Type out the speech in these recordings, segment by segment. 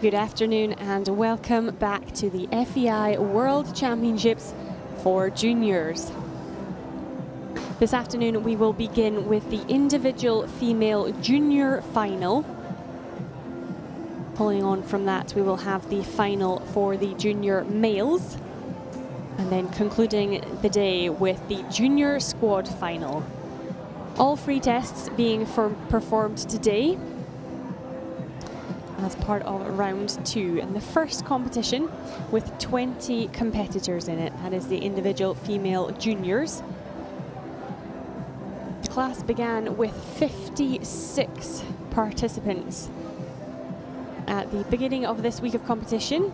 Good afternoon and welcome back to the FEI World Championships for Juniors. This afternoon we will begin with the individual female junior final. Following on from that, we will have the final for the junior males, and then concluding the day with the junior squad final. All free tests being performed today as part of round 2, and the first competition with 20 competitors in it. That is the individual female juniors. The class began with 56 participants at the beginning of this week of competition.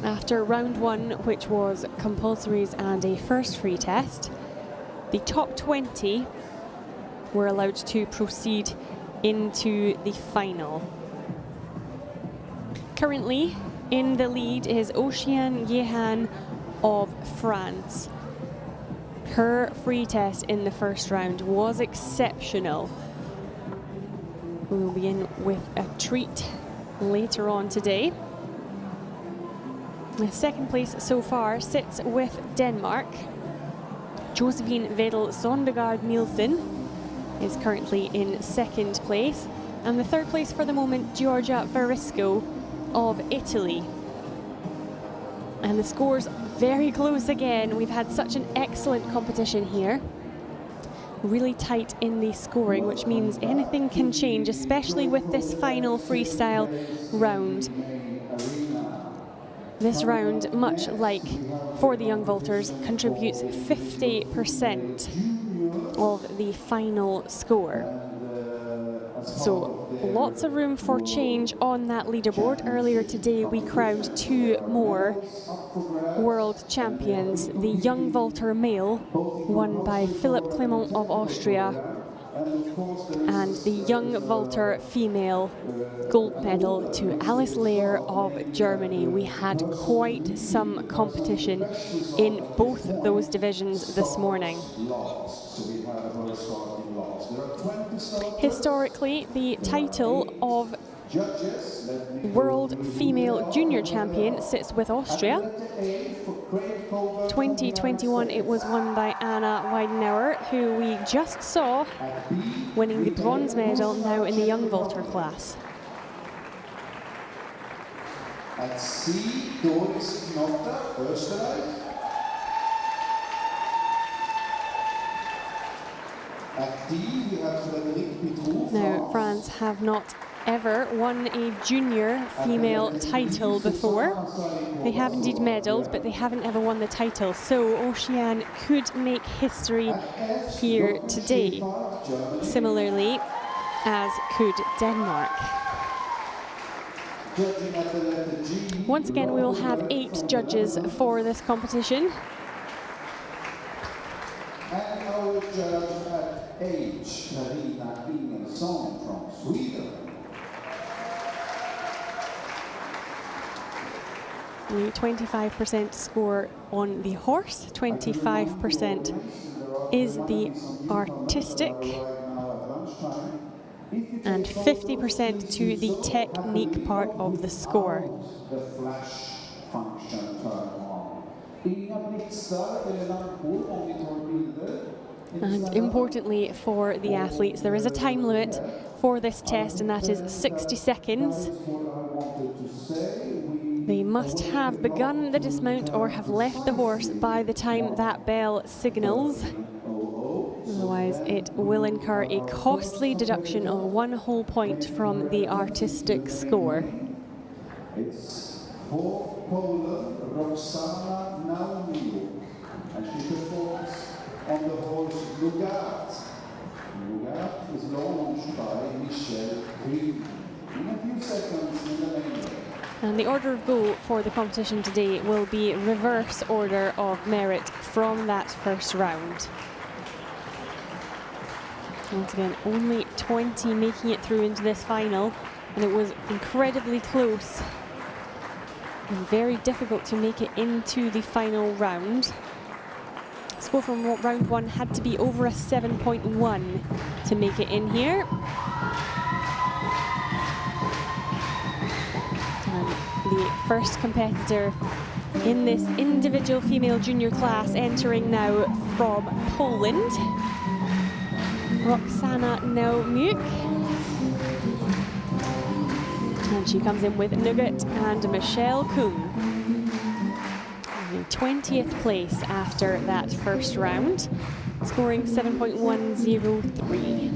After round 1, which was compulsories and a first free test, the top 20 were allowed to proceed into the final. Currently in the lead is Oceane Yehan of France. Her free test in the first round was exceptional. We will begin with a treat later on today. The second place so far sits with Denmark. Josephine Vedel Sondergaard Nielsen is currently in second place, and the third place for the moment, Giorgia Varisco of Italy. And the scores very close again. We've had such an excellent competition here. Really tight in the scoring, which means anything can change, especially with this final freestyle round. This round, much like for the young vaulters, contributes 50% of the final score. So lots of room for change on that leaderboard. Earlier today we crowned 2 more world champions. The young vaulter male won by Philipp Clement of Austria, and the young vaulter female gold medal to Alice Lehr of Germany. We had quite some competition in both those divisions this morning. Historically, the title of World Female Junior Champion sits with Austria. 2021 it was won by Anna Weidenauer, who we just saw winning the bronze medal now in the young vaulter class. Now, France have not ever won a junior female title before. They have indeed medalled, but they haven't ever won the title. So Oceane could make history here today, similarly as could Denmark. Once again, we will have 8 judges for this competition. And our judge at age, Carina Ingelsson from Sweden. The 25% score on the horse, 25% is the artistic, and 50% to the technique part of the score. The flash function turn on. And importantly for the athletes, there is a time limit for this test, and that is 60 seconds. They must have begun the dismount or have left the horse by the time that bell signals. Otherwise, it will incur a costly deduction of 1 whole point from the artistic score. It's for Poland, Roxana Naumiluk, and she performs on the horse Lugat. Lugat is launched by Michel Green. In a few seconds in the main. And the order of go for the competition today will be reverse order of merit from that first round. Once again, only 20 making it through into this final, and it was incredibly close and very difficult to make it into the final round. Score from round 1 had to be over a 7.1 to make it in here. the first competitor in this individual female junior class entering now from Poland, Roxana Naumuk. And she comes in with Nugget and Michelle Kuhn. In 20th place after that first round, scoring 7.103.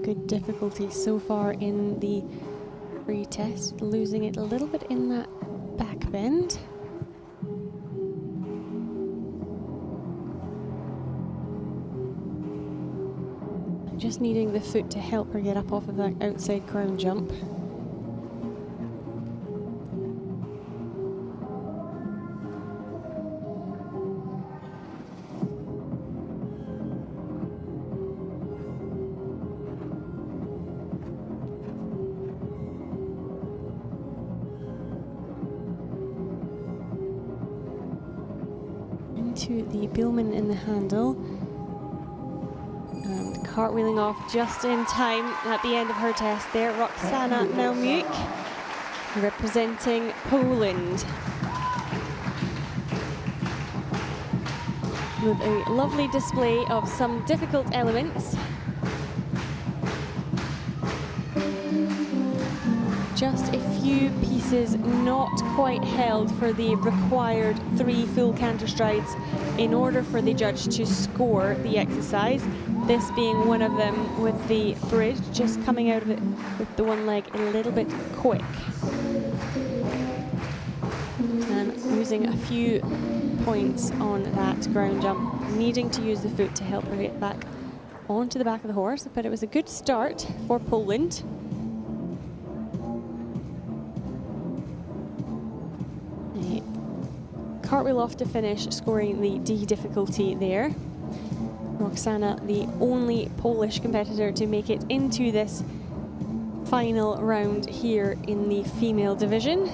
Good difficulty so far in the free test, losing it a little bit in that back bend. Just needing the foot to help her get up off of that outside ground jump. Into the Biellmann in the handle. And cartwheeling off just in time at the end of her test there, Roxana Naumuk, representing Poland. With a lovely display of some difficult elements. Just a few pieces not quite held for the required 3 full canter strides in order for the judge to score the exercise. This being one of them with the bridge, just coming out of it with the one leg a little bit quick. And losing a few points on that ground jump, needing to use the foot to help her get back onto the back of the horse. But it was a good start for Poland. Cartwheel off to finish, scoring the D difficulty there. Roxana, the only Polish competitor to make it into this final round here in the female division.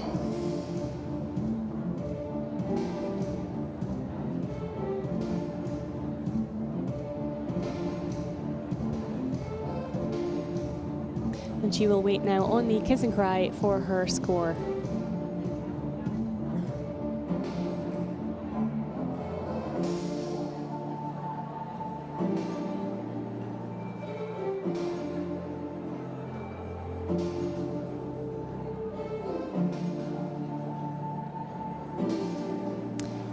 And she will wait now on the kiss and cry for her score.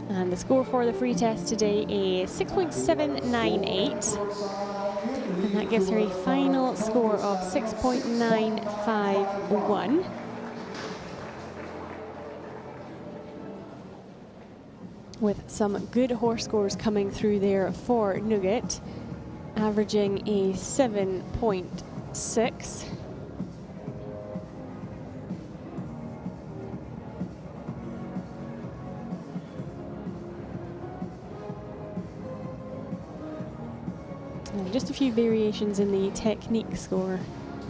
And the score for the free test today is 6.798. And that gives her a final score of 6.951. With some good horse scores coming through there for Nugget, averaging a 7.6. Just a few variations in the technique score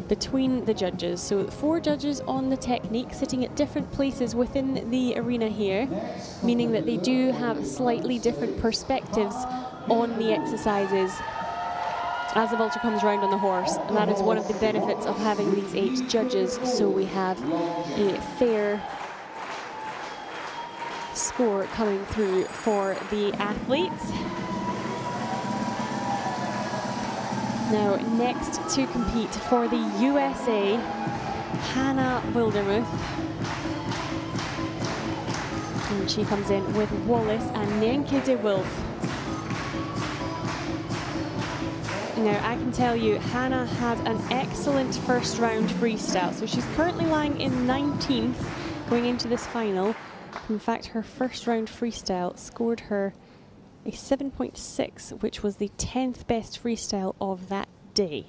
between the judges. So 4 judges on the technique sitting at different places within the arena here, meaning that they do have slightly different perspectives on the exercises as the vulture comes round on the horse. And that is one of the benefits of having these 8 judges, so we have a fair score coming through for the athletes. Now, next to compete for the USA Hannah Wildermuth. And she comes in with Wallace and Nienke de Wolf. Now, I can tell you, Hannah had an excellent first round freestyle. So she's currently lying in 19th going into this final. In fact, her first round freestyle scored her a 7.6, which was the 10th best freestyle of that day.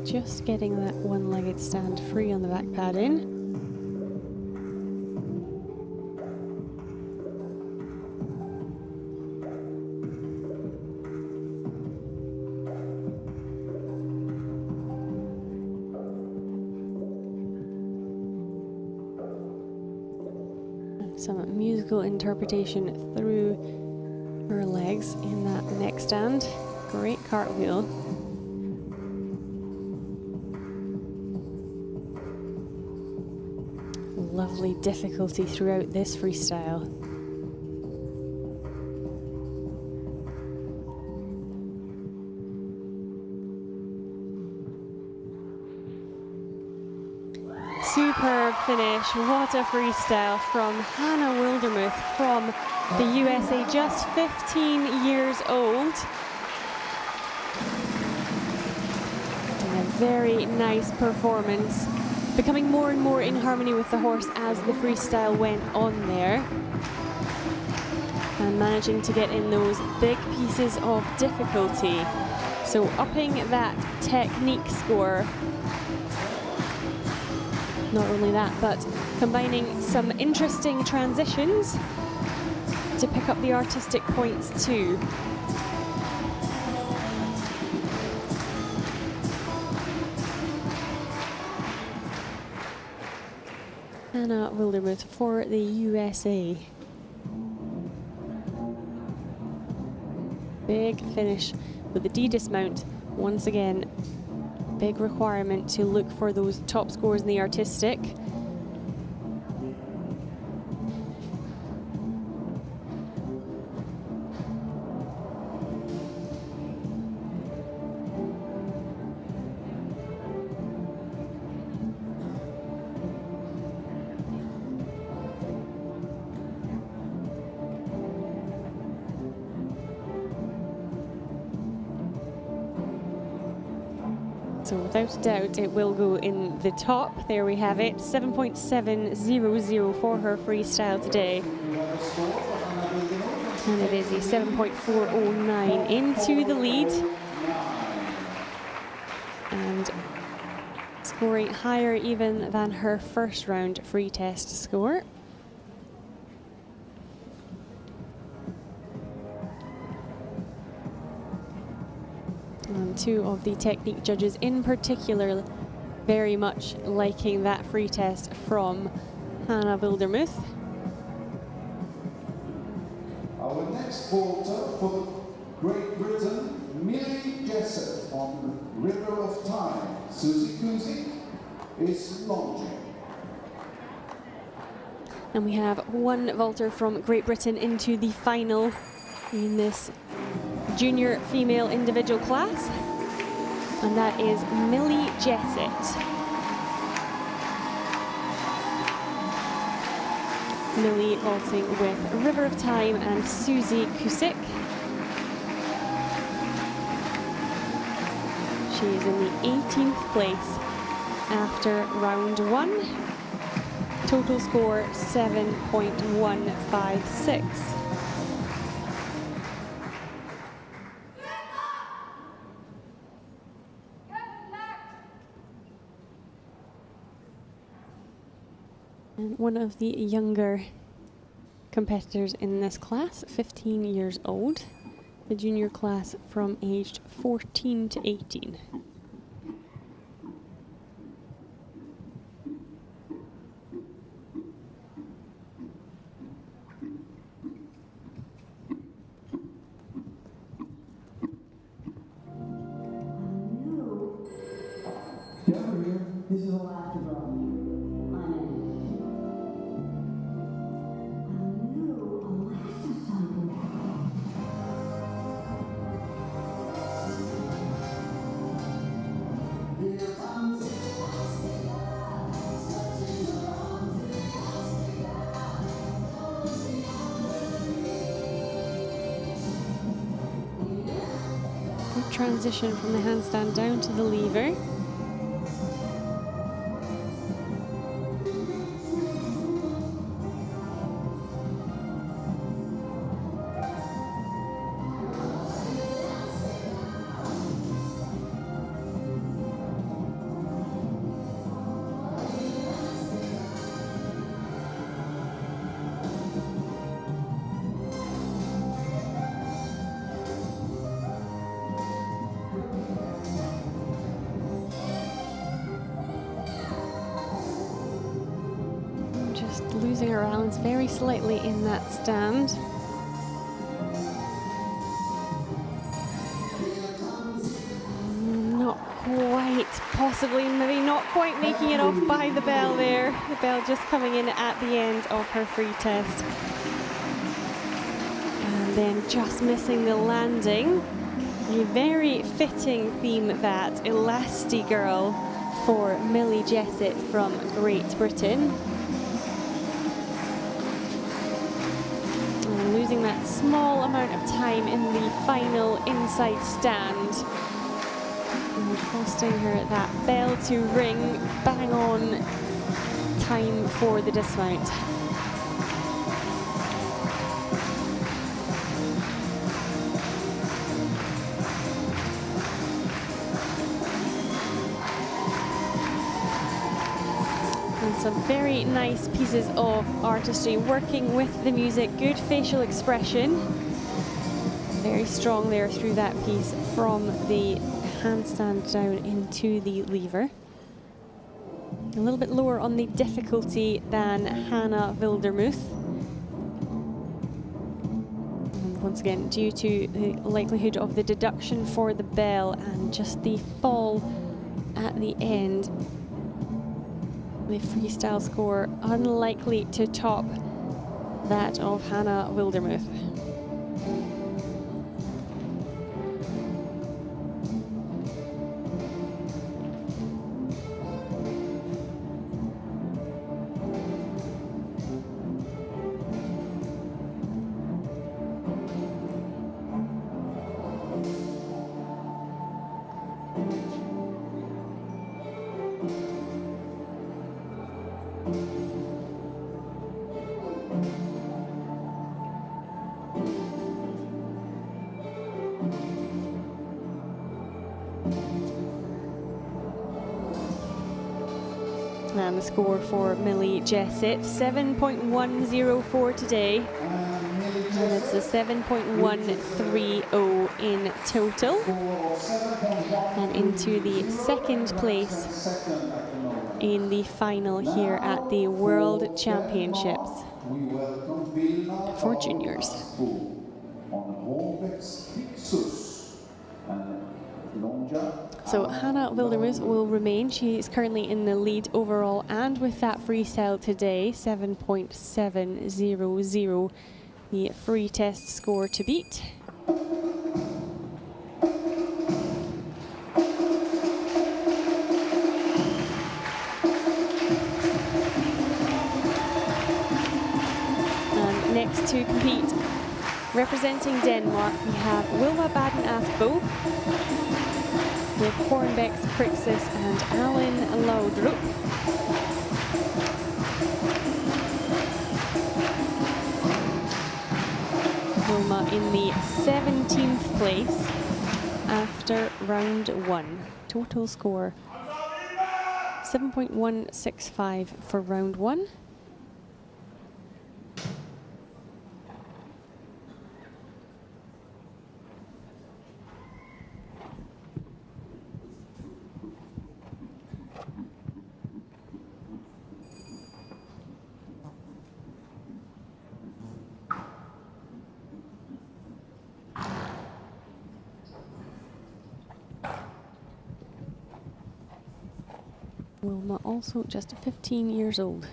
Just getting that one-legged stand free on the back padding. Some musical interpretation through her legs in that neck stand. Great cartwheel. Lovely difficulty throughout this freestyle. Superb finish. What a freestyle from Hannah Wildermuth from the USA, just 15 years old. And a very nice performance, becoming more and more in harmony with the horse as the freestyle went on there. And managing to get in those big pieces of difficulty. So upping that technique score. Not only that, but combining some interesting transitions to pick up the artistic points too. Hannah Wildermuth for the USA. Big finish with the D dismount. Once again, big requirement to look for those top scores in the artistic. So without a doubt, it will go in the top. There we have it, 7.700 for her freestyle today. And it is a 7.409 into the lead. And scoring higher even than her first round free test score. And two of the technique judges in particular very much liking that free test from Hannah Wildermuth. Our next vaulter for Great Britain, Millie Jessup from River of Time. Susie Kuzik is launching. And we have one vaulter from Great Britain into the final in this junior female individual class, and that is Millie Jessup. Millie vaulting with River of Time and Susie Kusik. She is in the 18th place after round 1. Total score 7.156. And one of the younger competitors in this class, 15 years old, the junior class from aged 14 to 18. This is a laughter drop. I'm in. Good transition from the handstand down to the lever. Just losing her balance very slightly in that stand. Not quite, possibly, maybe not quite making it off by the bell there. The bell just coming in at the end of her free test. And then just missing the landing. A very fitting theme, that Elastigirl for Millie Jessett from Great Britain. And losing that small amount of time in the final inside stand. And costing her that bell to ring, bang on time for the dismount. And some very nice pieces of artistry working with the music, good facial expression. Very strong there through that piece from the handstand down into the lever. A little bit lower on the difficulty than Hannah Wildermuth. And once again, due to the likelihood of the deduction for the bell and just the fall at the end, the freestyle score unlikely to top that of Hannah Wildermuth. And the score for Millie Jessett, 7.104 today. And it's a 7.130 in total. And into the second place in the final here at the World Championships for juniors. So Hannah Wildermuth will remain. She is currently in the lead overall, and with that freestyle today, 7.700, the free test score to beat. to compete. Representing Denmark, we have Wilma Baden-Aspbo with Hornbecks Krixis and Alan Laudrup. Wilma in the 17th place after round 1. Total score 7.165 for round 1. Wilma also just 15 years old.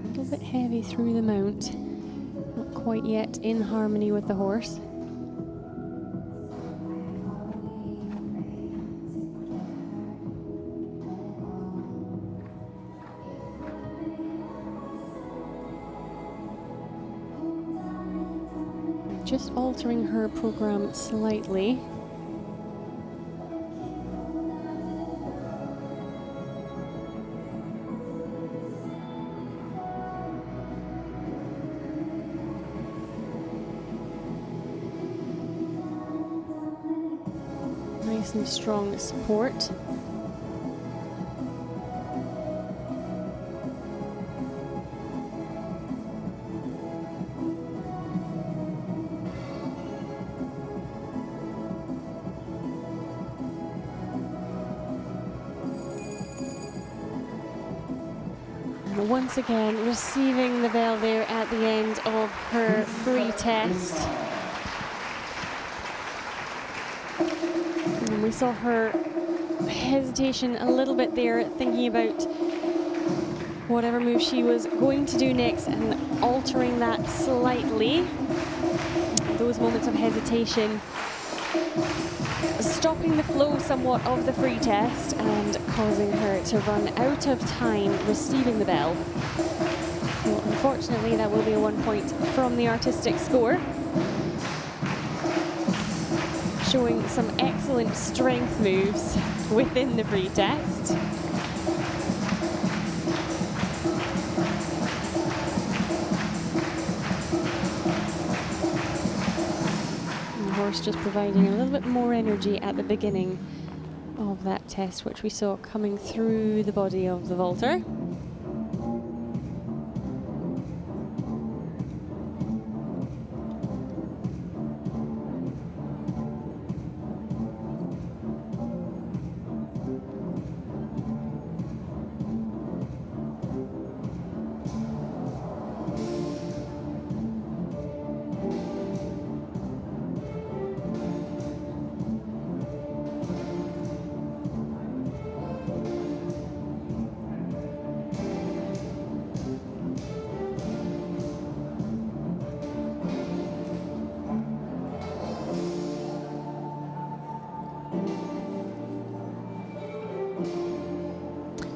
A little bit heavy through the mount, not quite yet in harmony with the horse. Just altering her program slightly. Nice and strong support. Once again, receiving the bell there at the end of her free test. And we saw her hesitation a little bit there, thinking about whatever move she was going to do next and altering that slightly. Those moments of hesitation stopping the flow somewhat of the free test and causing her to run out of time receiving the bell. Well, unfortunately, that will be a 1 point from the artistic score. Showing some excellent strength moves within the free test. Just providing a little bit more energy at the beginning of that test, which we saw coming through the body of the vaulter.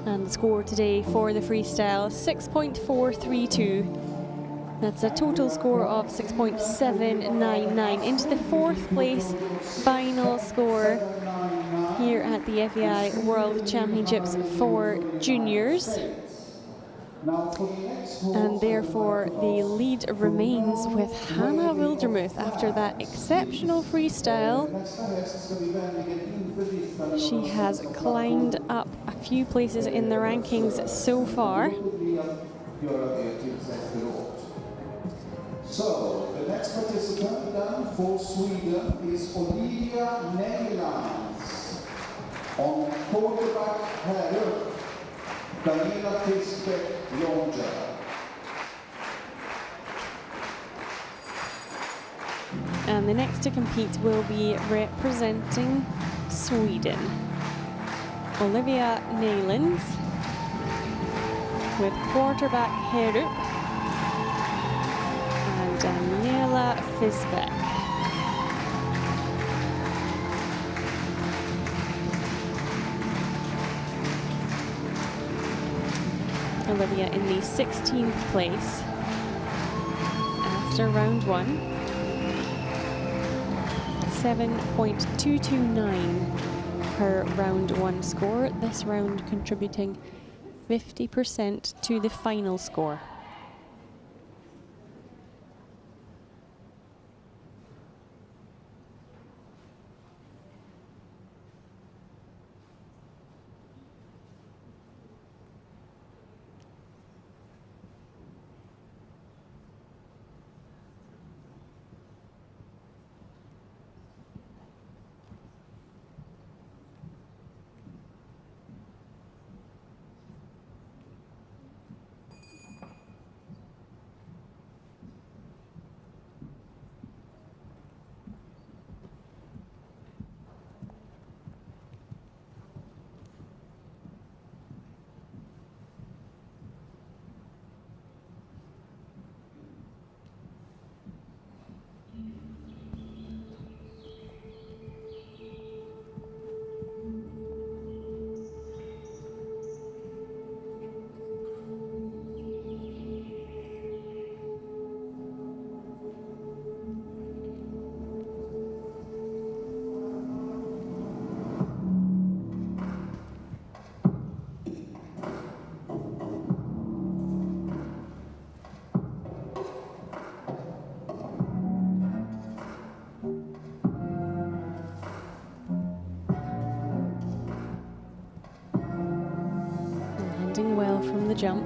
And the score today for the freestyle, 6.432. That's a total score of 6.799. Into the 4th place final score here at the FEI World Championships for juniors. And therefore the lead remains with Hannah Wildermuth after that exceptional freestyle. She has climbed up a few places in the rankings so far. So, the next participant then for Sweden is Olivia Neylands. On quarterback herrer, Daniela Fisbeck Lonja. And the next to compete will be representing Sweden. Olivia Neylands with quarterback Herup. Daniela Fisbeck. Olivia in the 16th place after round 1. 7.229 her round 1 score. This round contributing 50% to the final score. Landing well from the jump.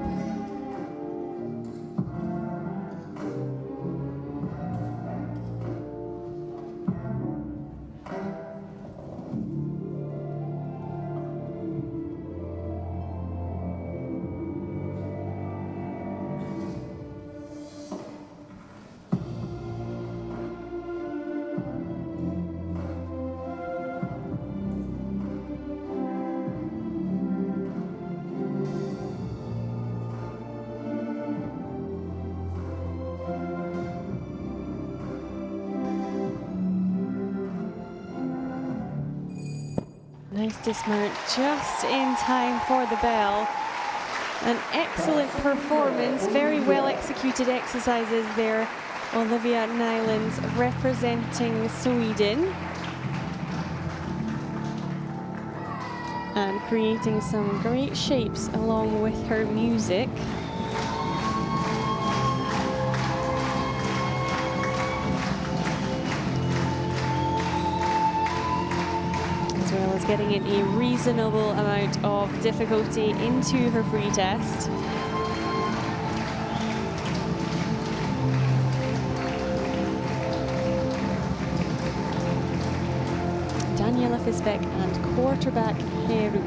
Nice dismount just in time for the bell. An excellent performance, very well executed exercises there. Olivia Nylands representing Sweden. And creating some great shapes along with her music. Getting in a reasonable amount of difficulty into her free test. Daniela Fisbeck and quarterback Heru.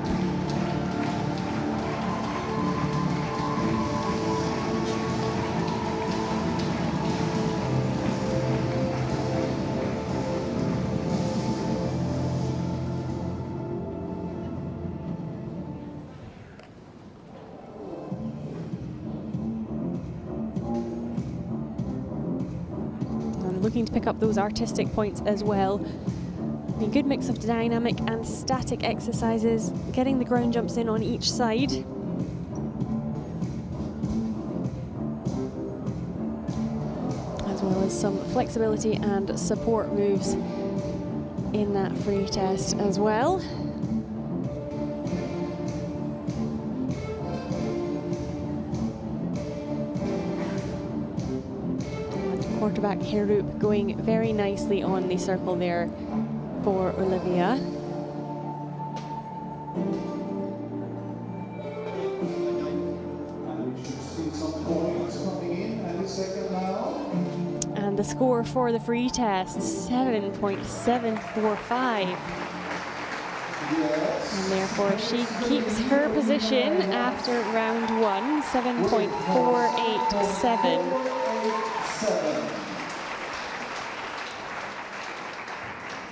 Looking to pick up those artistic points as well. A good mix of dynamic and static exercises, getting the ground jumps in on each side. As well as some flexibility and support moves in that free test as well. Quarterback Herup going very nicely on the circle there for Olivia. And the score for the free test, 7.745. And therefore she keeps her position after round 1, 7.487.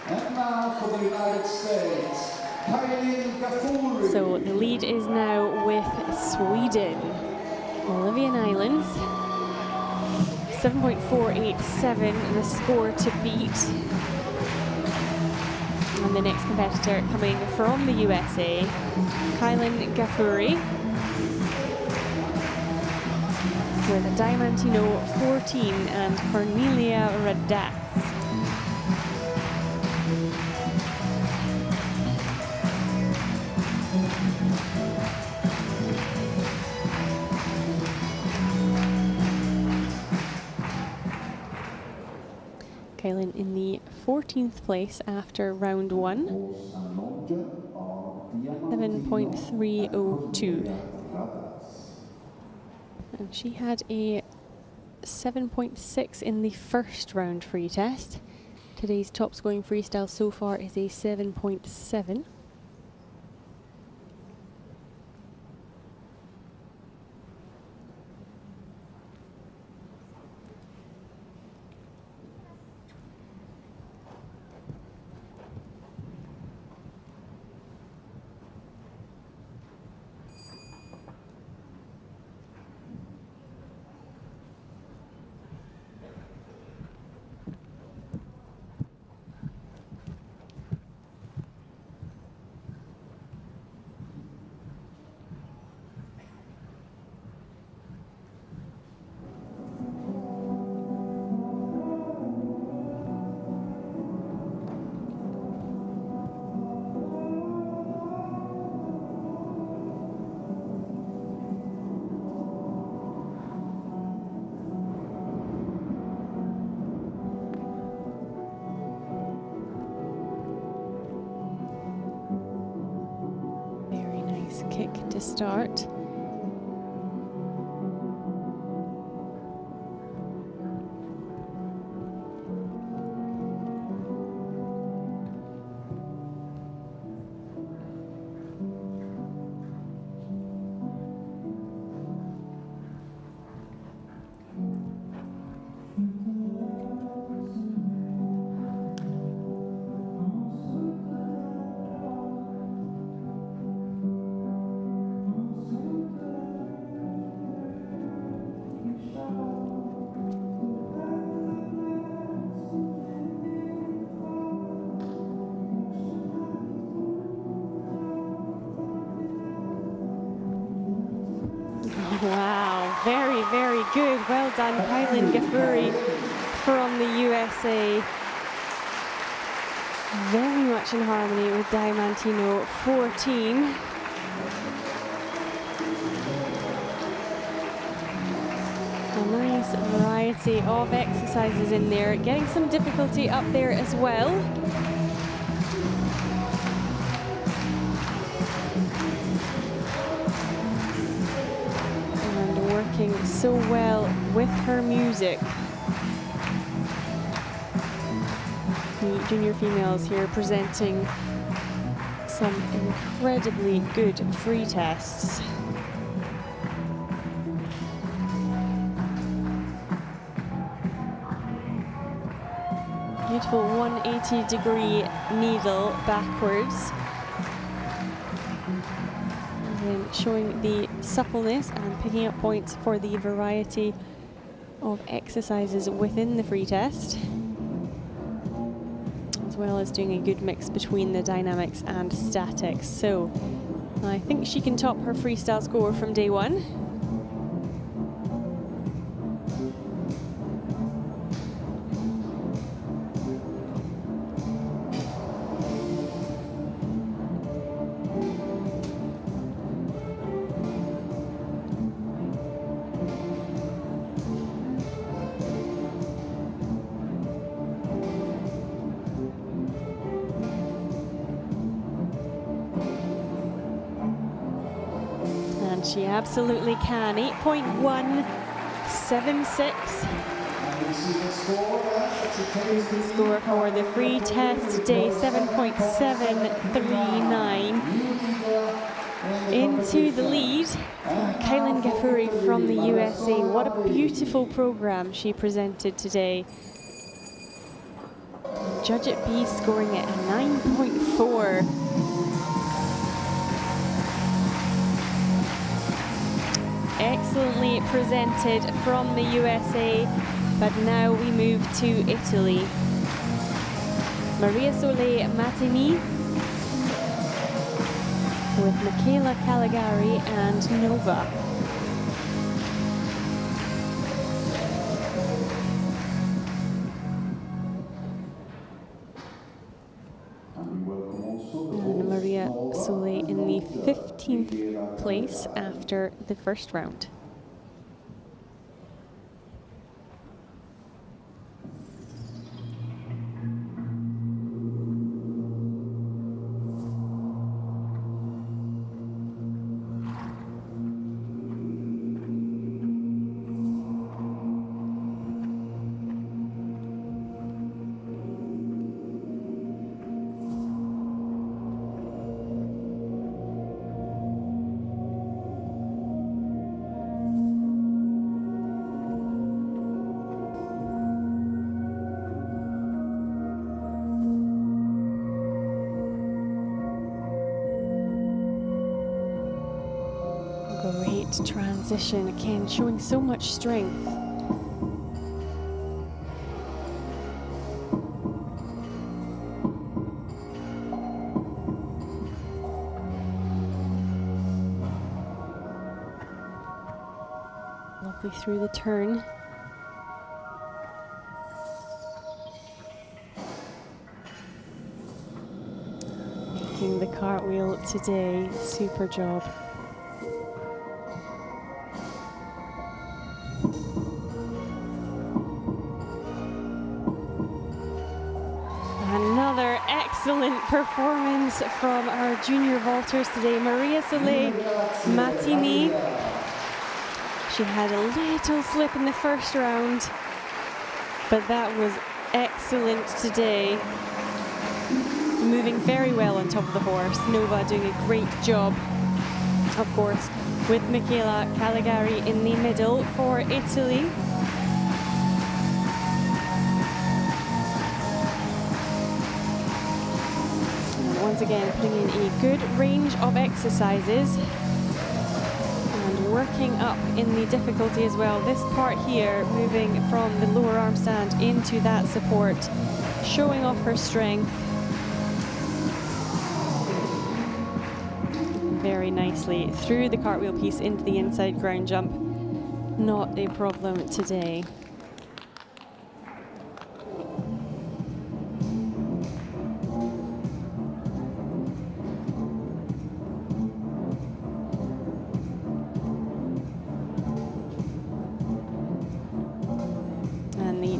And now for the United States, so the lead is now with Sweden. Olivia Nylands, 7.487, the score to beat. And the next competitor coming from the USA, Kylan Gafuri, with Diamantino 14 and Cornelia Radatz. Kylan in the 14th place after round 1, 7.302. And she had a 7.6 in the first round free test. Today's top scoring freestyle so far is a 7.7. Kick to start. Wow, very, very good. Well done, Kylan Gafuri from the USA. Very much in harmony with Diamantino 14. A nice variety of exercises in there, getting some difficulty up there as well. So well with her music. The junior females here presenting some incredibly good free tests. Beautiful 180-degree needle backwards. Showing the suppleness and picking up points for the variety of exercises within the free test, as well as doing a good mix between the dynamics and statics. So I think she can top her freestyle score from day one. She absolutely can. 8.176 is the score for the free test today. 7.739 into the lead for Kylan Gafuri from the USA. What a beautiful program she presented today. Judge at B scoring it a 9.4. Excellently presented from the USA. But now we move to Italy. Maria Sole Mattini with Michela Caligari and Nova. And Maria Sole in the 15th place after the first round. Great transition, again showing so much strength. Lovely through the turn. Making the cartwheel today, super job. Another excellent performance from our junior vaulters today. Maria Sole Mattini. She had a little slip in the first round, but that was excellent today. Moving very well on top of the horse. Nova doing a great job, of course, with Michela Caligari in the middle for Italy. Once again, putting in a good range of exercises and working up in the difficulty as well. This part here, moving from the lower arm stand into that support, showing off her strength very nicely through the cartwheel piece into the inside ground jump. Not a problem today.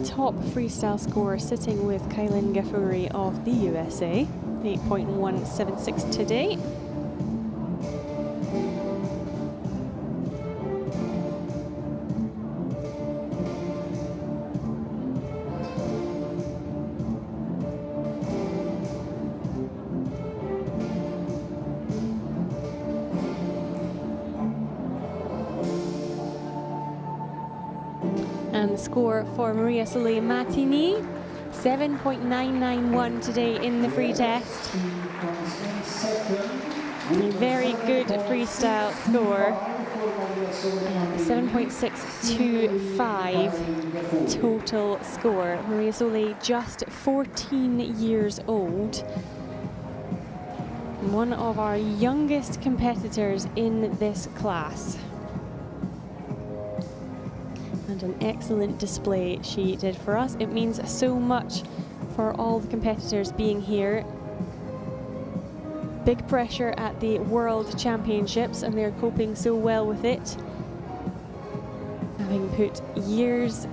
Top freestyle score sitting with Kylan Gafuri of the USA, 8.176 today. And the score for Maria Sole Mattini, 7.991 today in the free test. A very good freestyle score. 7.625 total score. Maria Sole just 14 years old. One of our youngest competitors in this class. And an excellent display she did for us. It means so much for all the competitors being here. Big pressure at the World Championships, and they're coping so well with it, having put years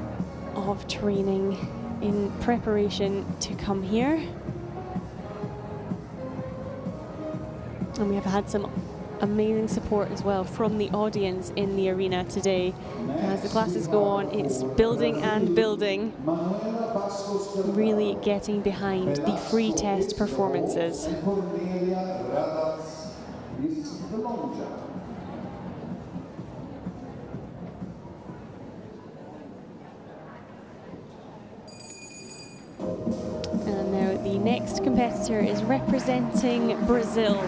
of training in preparation to come here. And we have had some amazing support as well from the audience in the arena today. As the classes go on, it's building and building, really getting behind the free test performances. And now the next competitor is representing Brazil.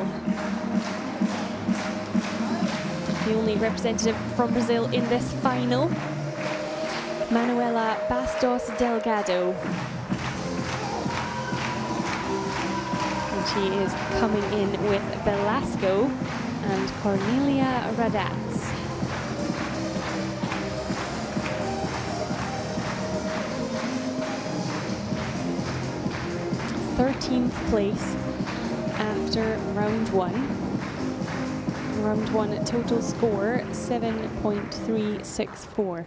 The only representative from Brazil in this final. Manuela Bastos Delgado. And she is coming in with Velasco and Cornelia Radatz. 13th place after round one. Round one total score 7.364.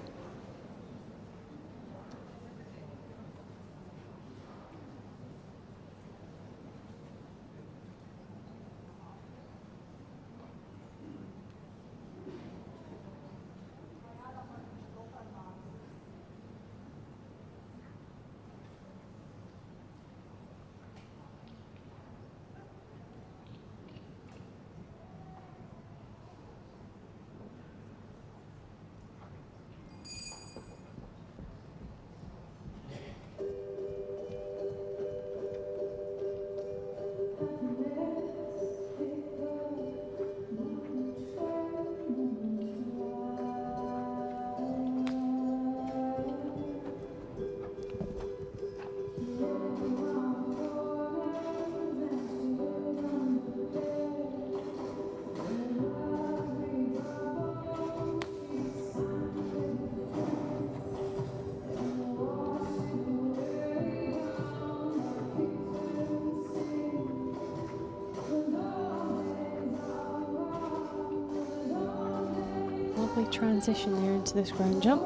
Transition there into this ground jump.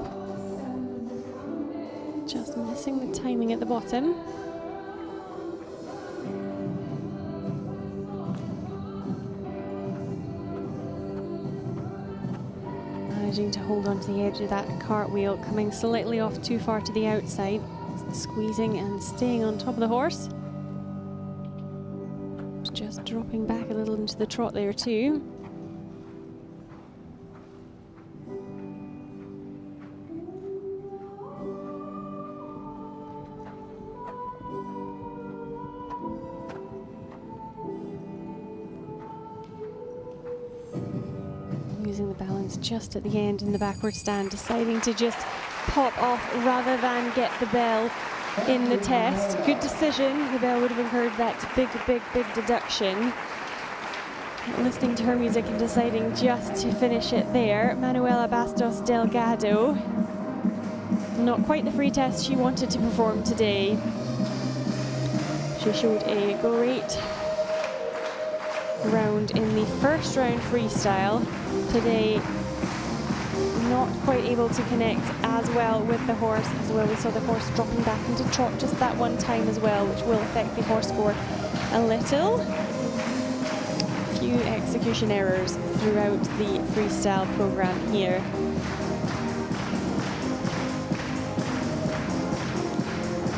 Just missing the timing at the bottom. Managing to hold on to the edge of that cartwheel, coming slightly off too far to the outside, squeezing and staying on top of the horse. Just dropping back a little into the trot there too. Using the balance just at the end in the backward stand, deciding to just pop off rather than get the bell in the test. Good decision. The bell would have incurred that big deduction. Listening to her music and deciding just to finish it there. Manuela Bastos Delgado. Not quite the free test she wanted to perform today. She showed a great round in the first round freestyle. Today, not quite able to connect as well with the horse as well. We saw the horse dropping back into trot just that one time as well, which will affect the horse score a little. A few execution errors throughout the freestyle program here.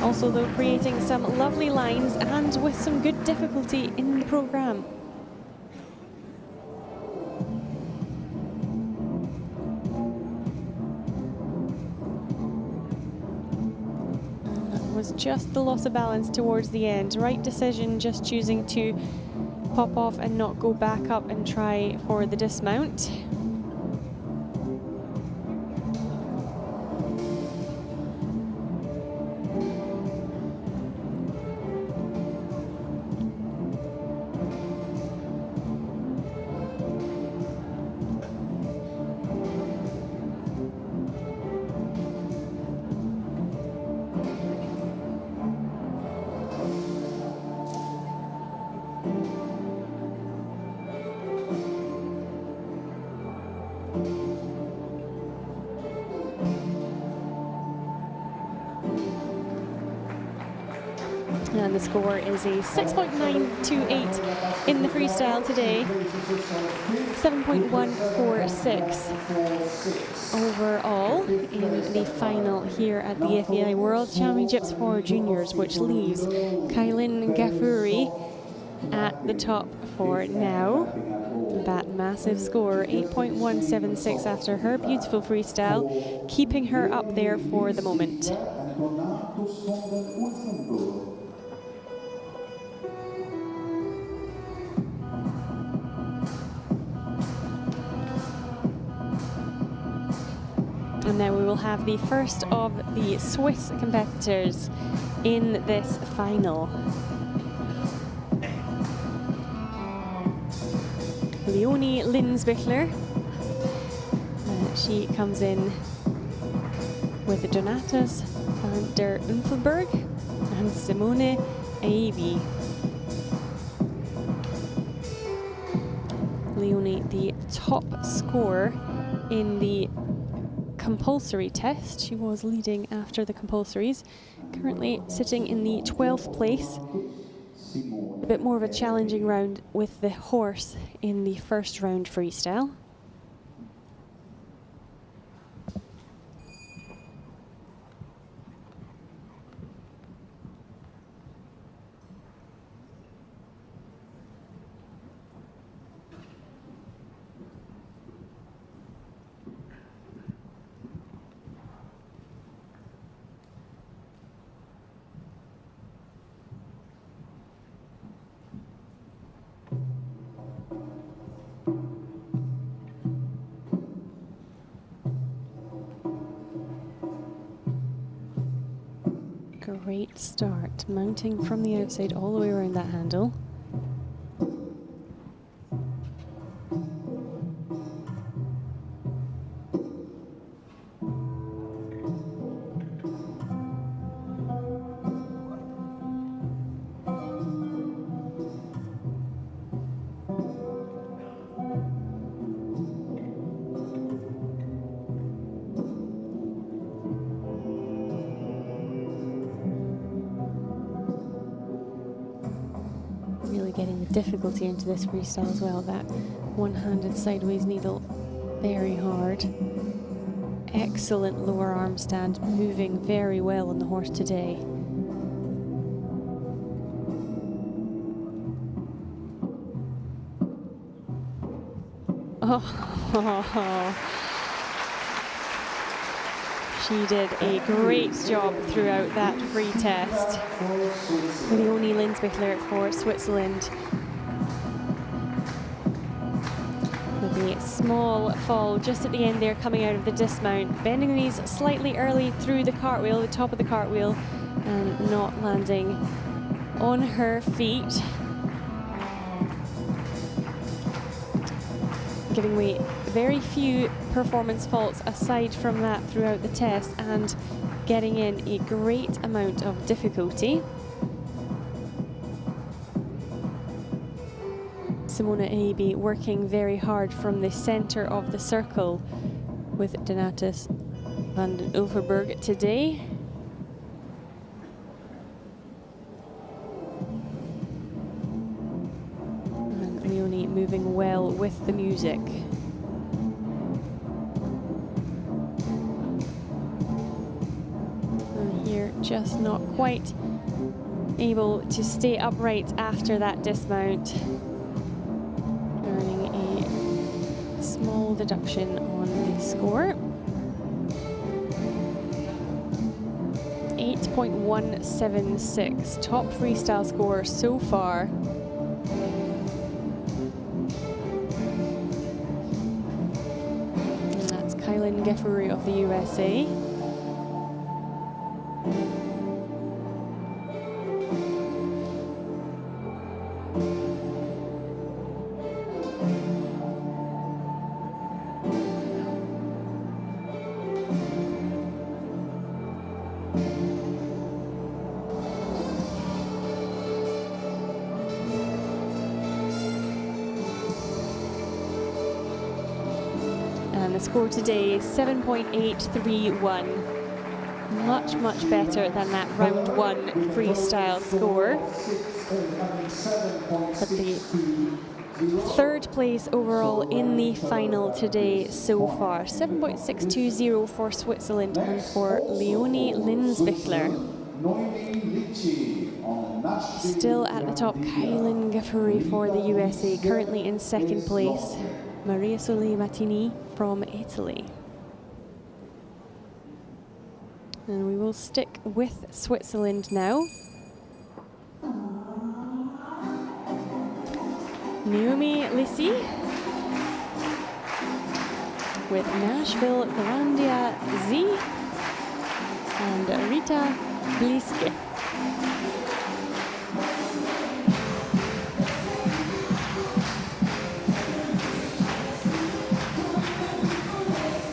Also though, creating some lovely lines and with some good difficulty in the program. Just the loss of balance towards the end. Right decision, just choosing to pop off and not go back up and try for the dismount. And the score is a 6.928 in the freestyle today. 7.146 overall in the final here at the FEI World Championships for Juniors, which leaves Kailin Gafuri at the top for now. That massive score, 8.176 after her beautiful freestyle, keeping her up there for the moment. And now we will have the first of the Swiss competitors in this final. Leonie Linsbichler. She comes in with Donatas van der Unfelberg and Simone Aibi. Leonie, the top scorer in the compulsory test. She was leading after the compulsories, currently sitting in the 12th place. A bit more of a challenging round with the horse in the first round freestyle. Great start, mounting from the outside all the way around that handle. Getting the difficulty into this freestyle as well. That one-handed sideways needle, very hard. Excellent lower arm stand, moving very well on the horse today. Oh. She did a great job throughout that free test. Leonie Linsbichler for Switzerland. With a small fall just at the end there, coming out of the dismount, bending the knees slightly early through the cartwheel, the top of the cartwheel, and not landing on her feet. Giving away very few performance faults aside from that throughout the test, and getting in a great amount of difficulty. Simone Aibi working very hard from the center of the circle with Donatas van den Ulverberg today. And Leonie moving well with the music. And here just not quite able to stay upright after that dismount. Small deduction on the score. 8.176, top freestyle score so far. And that's Kylan Gefuri of the USA. The score today is 7.831. Much, much better than that round one freestyle score. But the third place overall in the final today so far. 7.620 for Switzerland and for Leonie Linsbichler. Still at the top, Kylan Gefuri for the USA, currently in second place. Maria Sole Mattini from Italy. And we will stick with Switzerland now. Naomi Lissi with Nashville Grandia Z and Rita Bliske.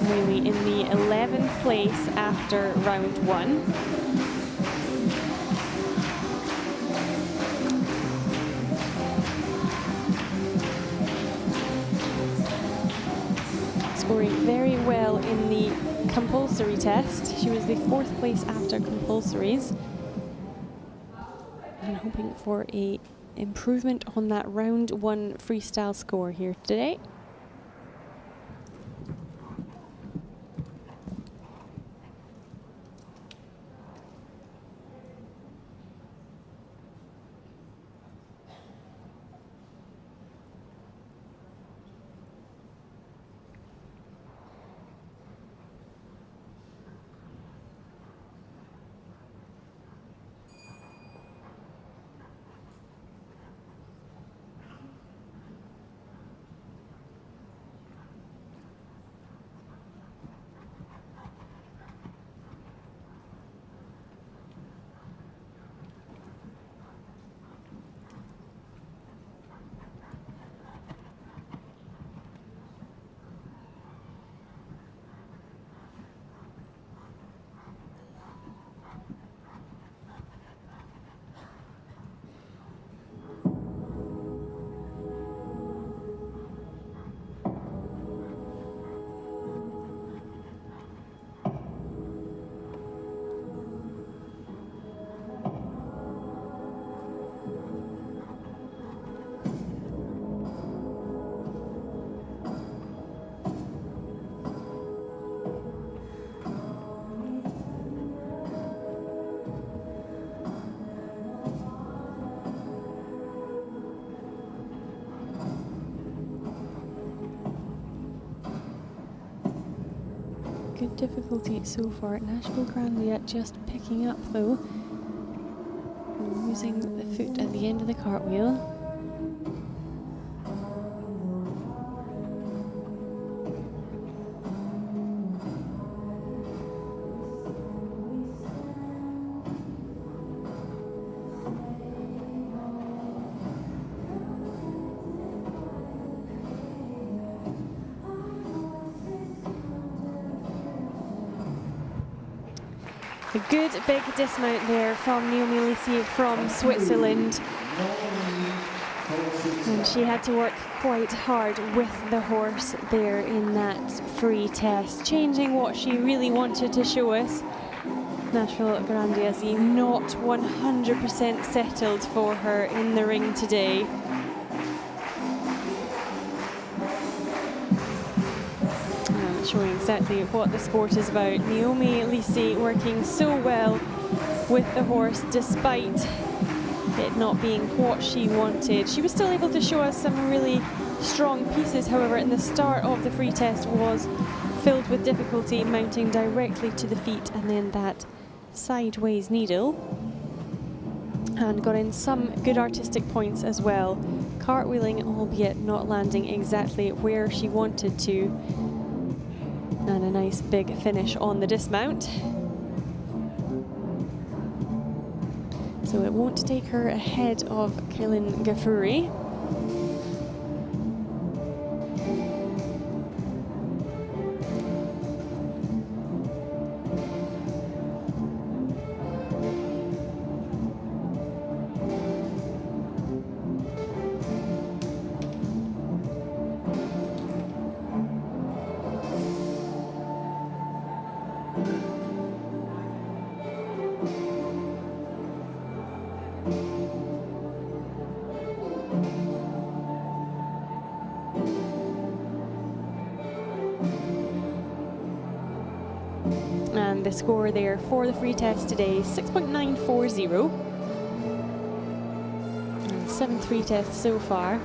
Naomi in the 11th place after round 1. Scoring very well in the compulsory test. She was the 4th place after compulsories. And hoping for a improvement on that round 1 freestyle score here today. Good difficulty so far. Nashville Grandia just picking up though. Using the foot at the end of the cartwheel. A good big dismount there from Naomi Lisi from Switzerland. And she had to work quite hard with the horse there in that free test, changing what she really wanted to show us. Nashville Grandia Z not 100% settled for her in the ring today. Showing exactly what the sport is about. Naomi Lisi working so well with the horse despite it not being what she wanted. She was still able to show us some really strong pieces, however, and the start of the free test was filled with difficulty, mounting directly to the feet and then that sideways needle. And got in some good artistic points as well. Cartwheeling, albeit not landing exactly where she wanted to. And a nice big finish on the dismount. So it won't take her ahead of Kaylin Gafuri. And the score there for the free test today, 6.940. And 7 free tests so far.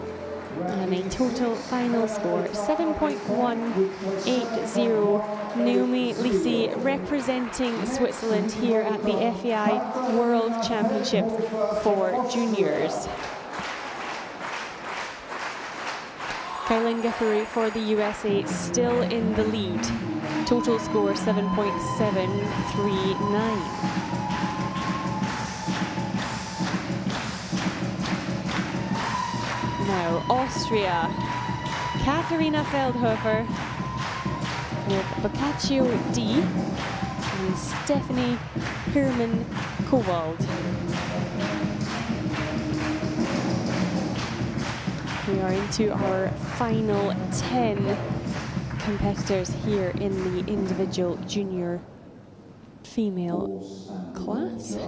And a total final score, 7.180. Naomi Lisi representing Switzerland here at the FEI World Championships for Juniors. Flyinge for the USA still in the lead. Total score 7.739. Now Austria, Katharina Feldhofer with Boccaccio D and Stephanie Hermann-Kowald. We are into our final 10 competitors here in the individual junior female class.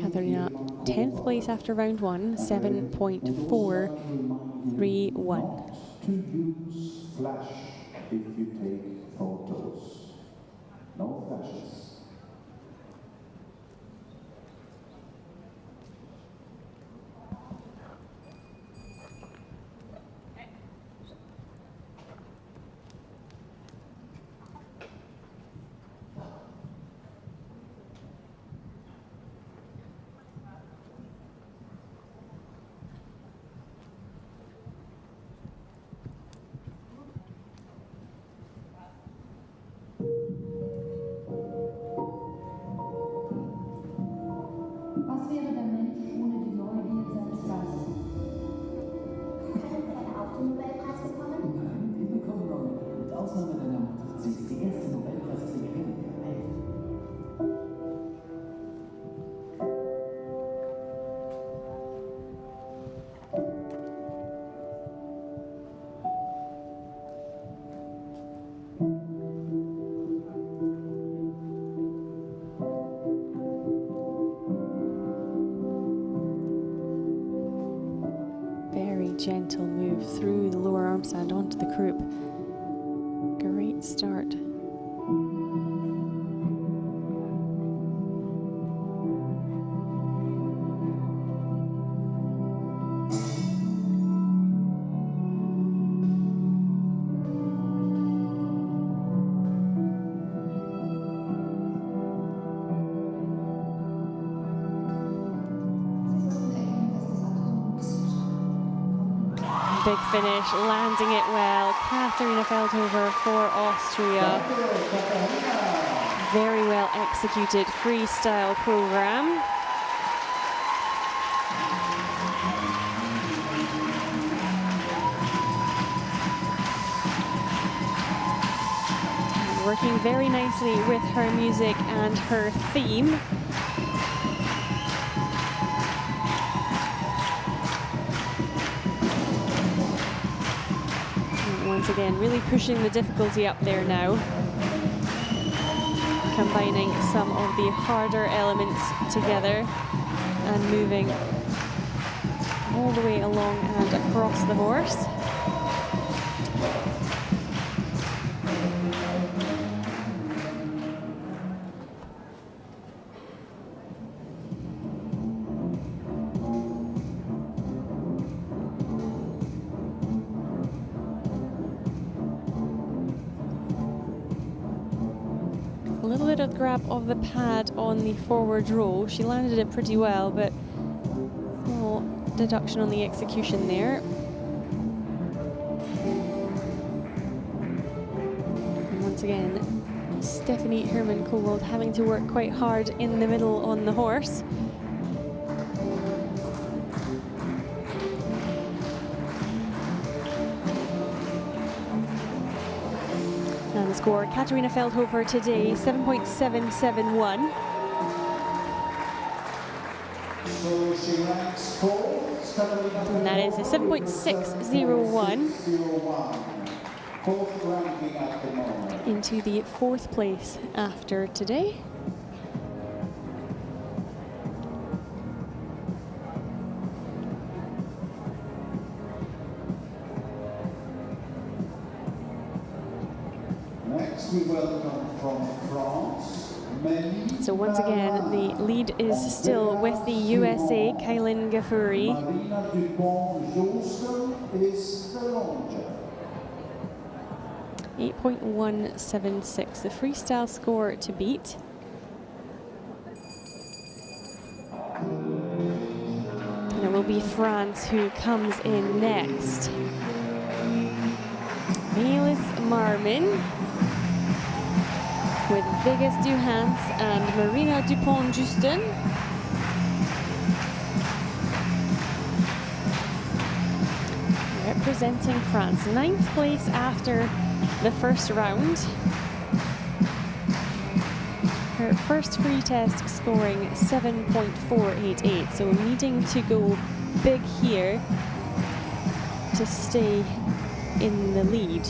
Katharina, 10th place after round 1, 7.431. To use flash if you take photos. No flashes. Was wäre der Mensch ohne die Neugier seines Gastes? Hat er auch den Nobelpreis bekommen? Nein, die bekommen noch nicht. Mit Ausnahme deiner Mutter. Sie ist die erste Nobelpreisträgerin der Welt. Gentle move through the lower arm stand onto the croup. Great start. Big finish, landing it well. Katharina Feldhofer for Austria. Very well executed freestyle program. Working very nicely with her music and her theme. Once again, really pushing the difficulty up there now. Combining some of the harder elements together and moving all the way along and across the horse. A little bit of grab of the pad on the forward roll. She landed it pretty well, but small deduction on the execution there. And once again, Stephanie Hermann-Kowald having to work quite hard in the middle on the horse. And the score, Katharina Feldhofer today, 7.771. So she ranks fourth. And that is a 7.601 Fourth ranking at the moment. into the 4th place after today. Next we welcome from France. So once again, the lead is still with the USA, Flyinge. Marina Dupont-Joustel is the launcher. 8.176, the freestyle score to beat. And it will be France who comes in next. Melis Marvin with Vegas Duhans and Marina Dupont-Justin. Representing France, 9th place after the first round. Her first free test scoring 7.488, so needing to go big here to stay in the lead.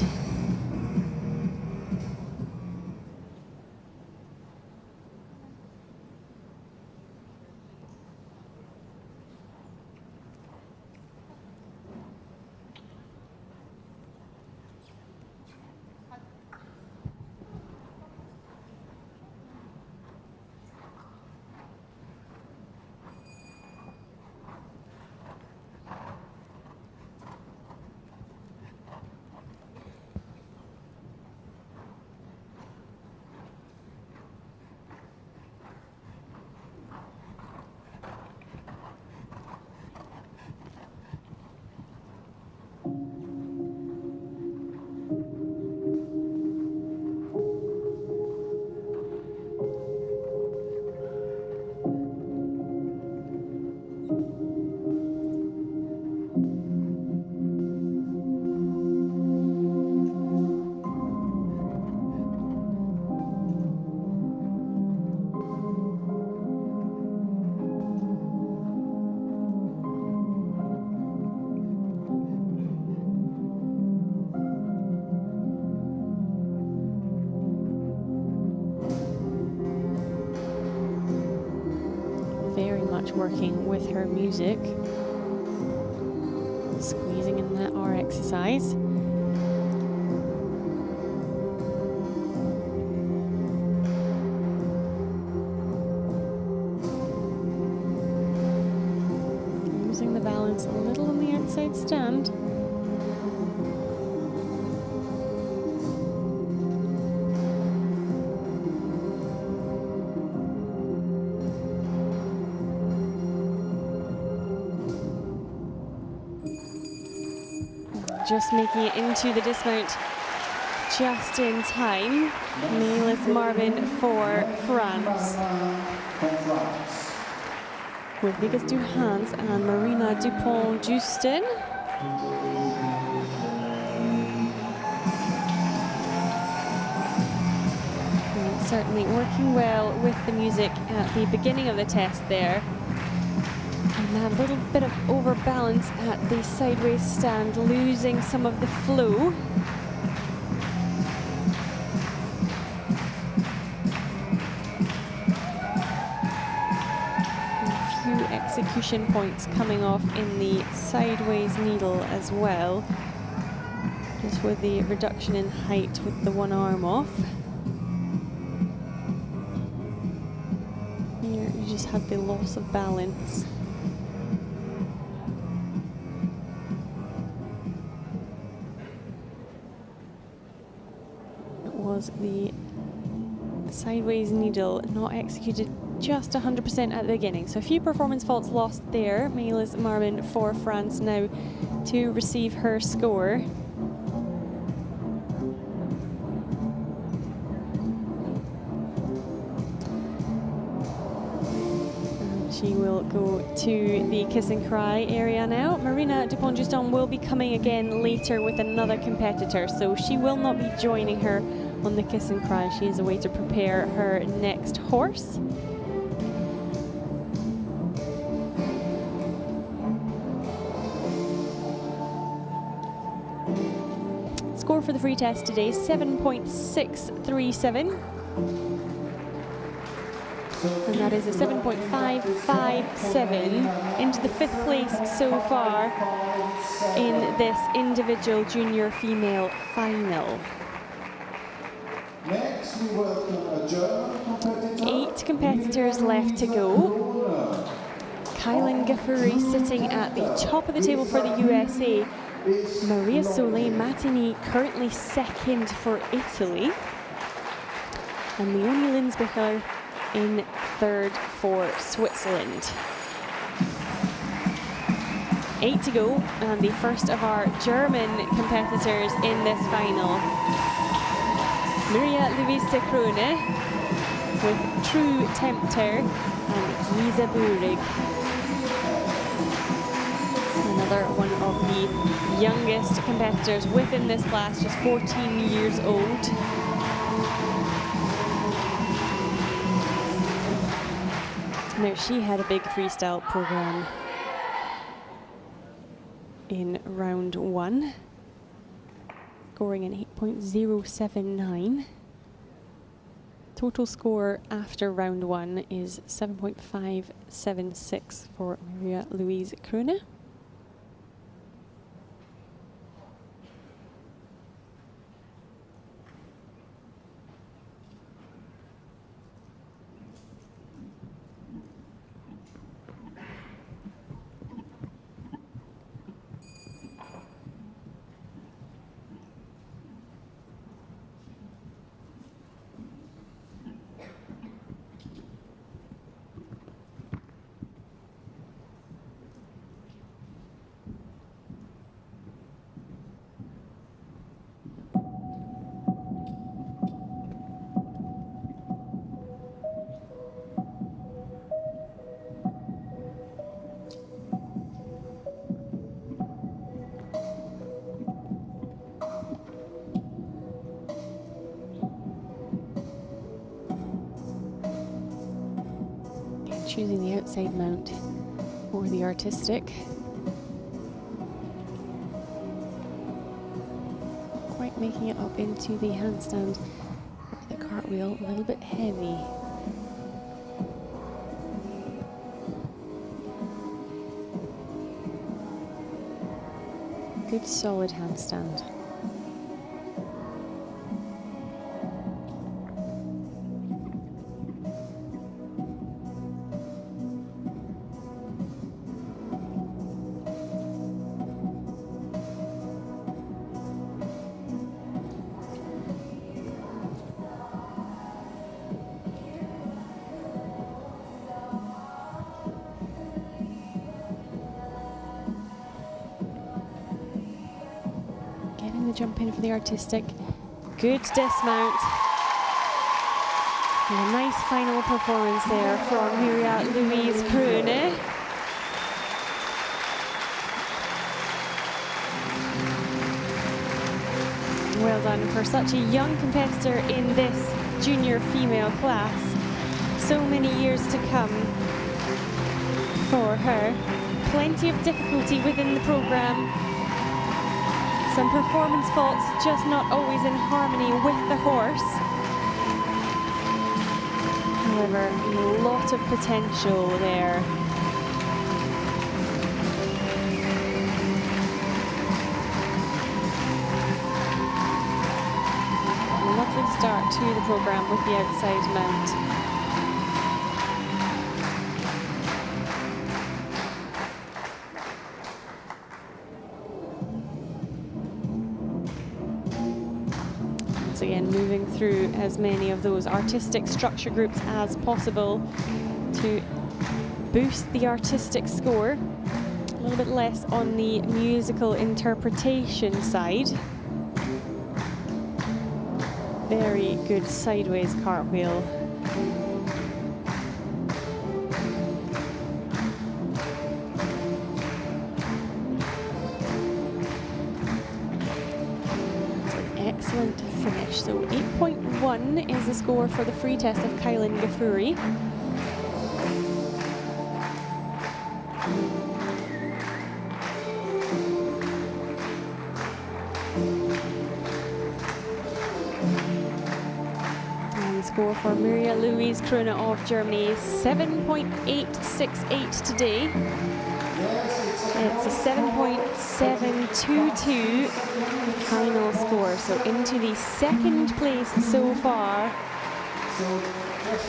Working with her music, squeezing in that R exercise. Losing the balance a little on the outside stand. Just making it into the dismount just in time. Melis Marvin for France. With Vegas Duhans and Marina Dupont-Justin. Certainly working well with the music at the beginning of the test there. And that little bit of overbalance at the sideways stand, losing some of the flow. A few execution points coming off in the sideways needle as well, just with the reduction in height with the one arm off. Here you just had the loss of balance. The sideways needle not executed just 100% at the beginning. So a few performance faults lost there. Melis Marvin for France now to receive her score. She will go to the kiss and cry area now. Marina Dupont-Justin will be coming again later with another competitor, so she will not be joining her on the kiss and cry. She is away to prepare her next horse. Score for the free test today, 7.637. And that is a 7.557 into the 5th place so far in this individual junior female final. Next, we welcome a German competitor. 8 competitors left to go. Kylan Ghaffuri sitting at the top of the table for the USA. Maria Sole Mattini currently 2nd for Italy. And Leonie Linsbicher in 3rd for Switzerland. 8 to go, and the first of our German competitors in this final. Maria Luisa Krone with True Tempter and Gisa Burig. Another one of the youngest competitors within this class, just 14 years old. Now, she had a big freestyle program in round 1, scoring an 8.079. Total score after round 1 is 7.576 for Maria Louise Krone. Choosing the outside mount or the artistic. Not quite making it up into the handstand. The cartwheel a little bit heavy. Good solid handstand. Jump in for the artistic. Good dismount. And a nice final performance there from Maria Louise Krone. Well done for such a young competitor in this junior female class. So many years to come for her. Plenty of difficulty within the program. Some performance faults, just not always in harmony with the horse. However, a lot of potential there. A lovely start to the program with the outside mount. Again, moving through as many of those artistic structure groups as possible to boost the artistic score. A little bit less on the musical interpretation side. Very good sideways cartwheel. Excellent finish. So 8.1 is the score for the free test of Kylan Gafuri. And the score for Maria Louise Krone of Germany, 7.868 today. It's a 7.722 final score, so into the second place so far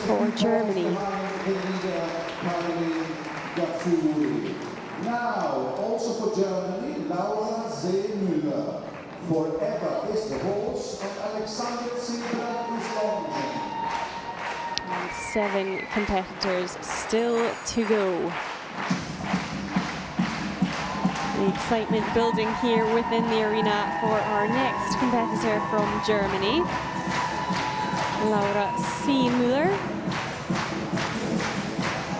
for Germany. Now, also for Germany, Laura Seemüller. Forever is the horse of Alexander Flyinge. 7 competitors still to go. The excitement building here within the arena for our next competitor from Germany, Laura Seemüller,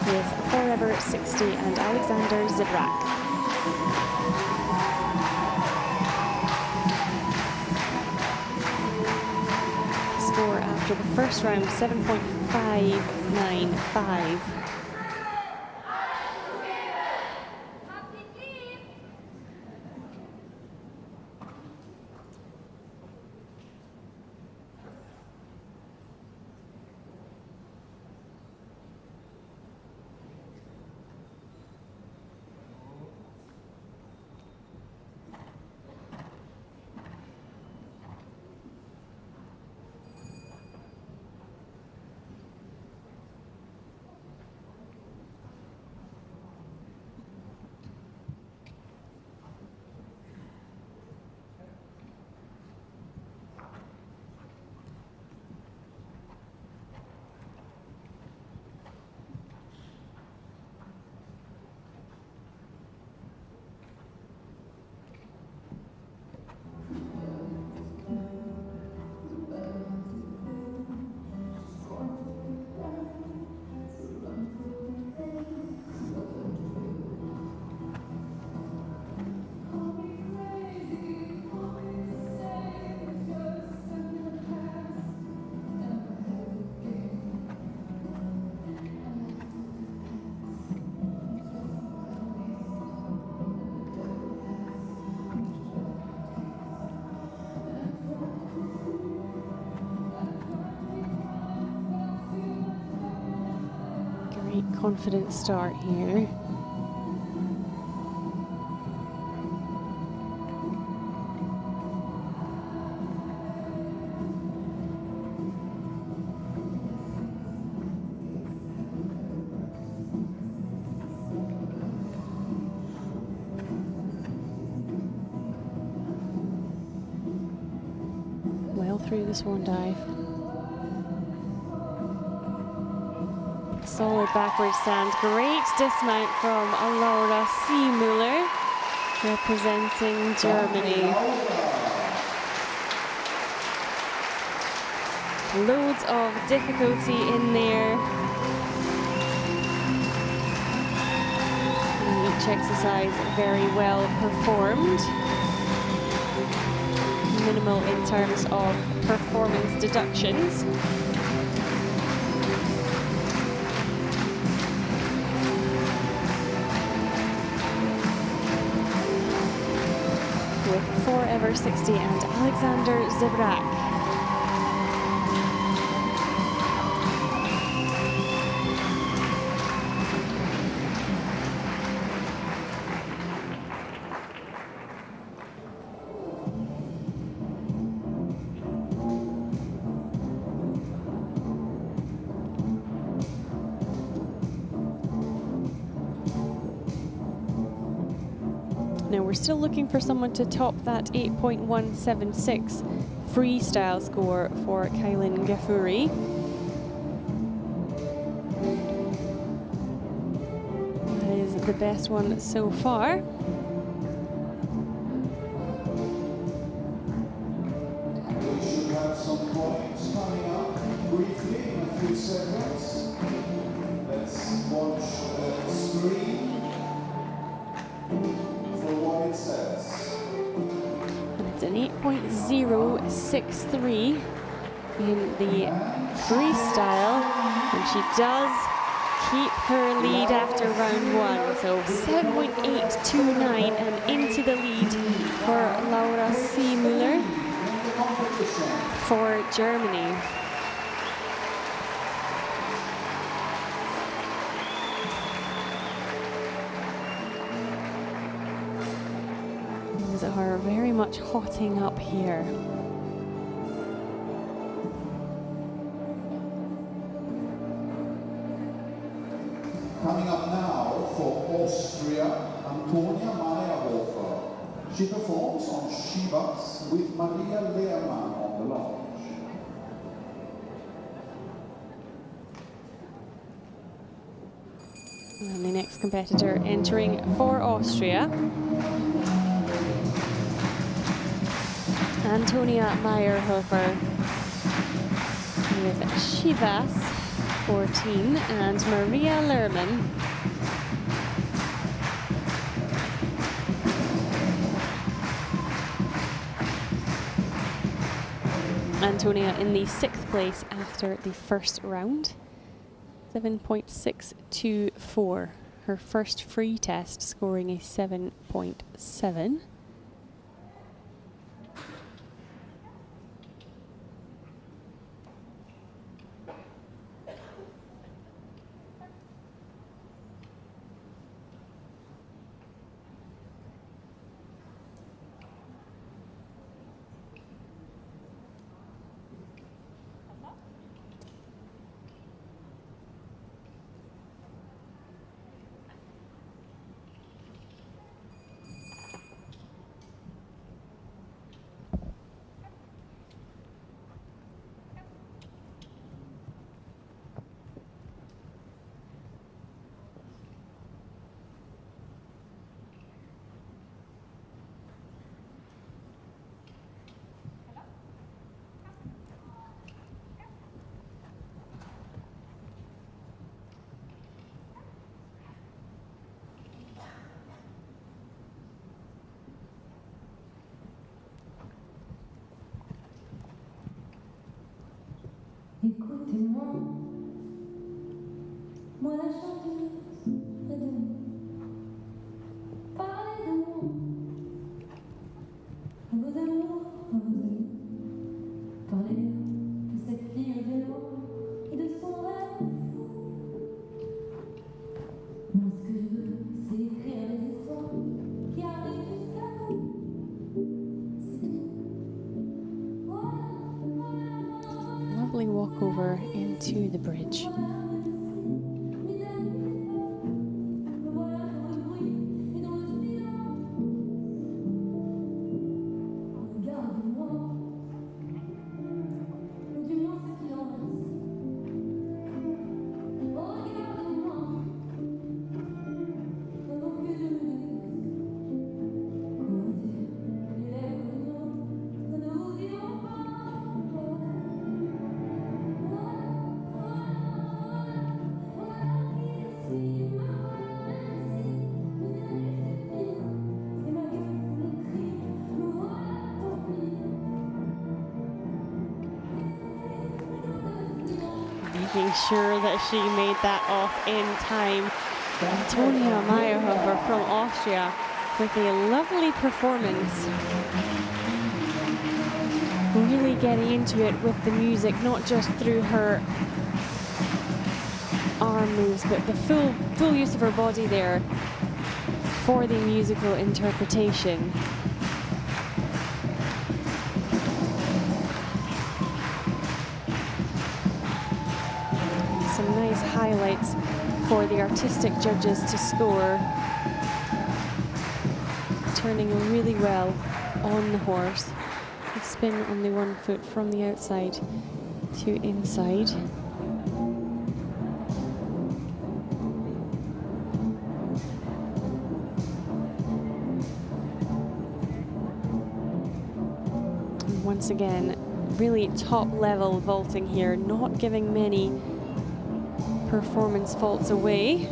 with Forever 60 and Alexander Zibrak. Score after the first round, 7.595. Confident start here. Well through the swan dive. Solid backward stand. Great dismount from Laura Seemüller, representing Germany. Loads of difficulty in there. And each exercise very well performed. Minimal in terms of performance deductions. Forever 60 and Alexander Zibrak. Now we're still looking for someone to top that 8.176 freestyle score for Kylan Gafuri. That is the best one so far. We should have some points coming up briefly in a few seconds. Let's watch the screen. And it's an 8.063 in the freestyle, and she does keep her lead after round one. So 7.829 and into the lead for Laura Seemüller for Germany. Are very much hotting up here. Coming up now for Austria, Antonia Meyerhofer. She performs on Shivas with Maria Lehrmann on the launch. And the next competitor entering for Austria. Antonia Meyerhofer with Shivas 14 and Maria Lerman Antonia in the 6th place after the first round, 7.624. Her first free test scoring a 7.7. Écoutez-moi, moi la chanteuse près de vous. Parlez de moi, de vos amours, de vos amis. Parlez de cette fille au vélo et de son rêve fou. Moi ce que je veux, c'est écrire des histoires qui arrivent jusqu'à vous. C'est tout. Voilà, voilà. Lovely walkover into the bridge. Making sure that she made that off in time. Antonia Meyerhofer from Austria with a lovely performance. Really getting into it with the music, not just through her arm moves, but the full use of her body there for the musical interpretation. Some nice highlights for the artistic judges to score. Turning really well on the horse. The spin on the 1 foot from the outside to inside. And once again, really top level vaulting here, not giving many performance faults away.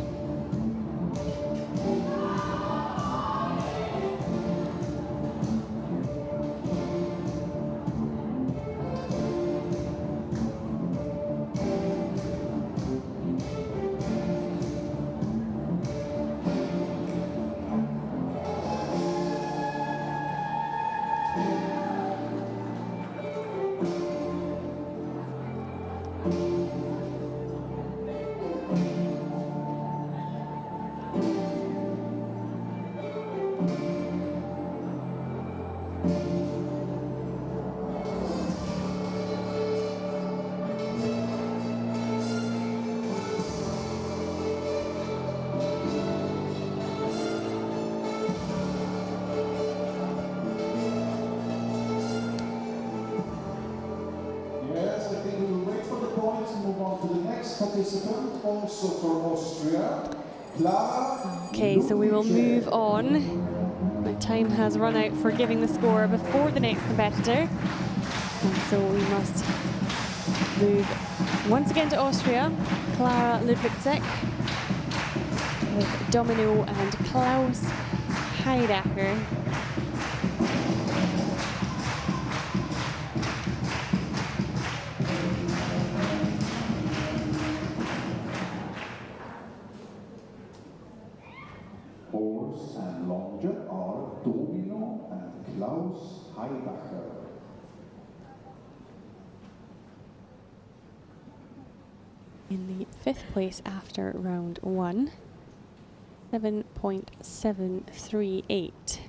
Participant, also from Austria, Okay, so we will move on. My time has run out for giving the score before the next competitor. And so we must move once again to Austria. Clara Ludwigczek with Domino and Klaus Heidacher. Horse and longer are Domino and Klaus Heidacher. In the 5th place after round 1, 7.738.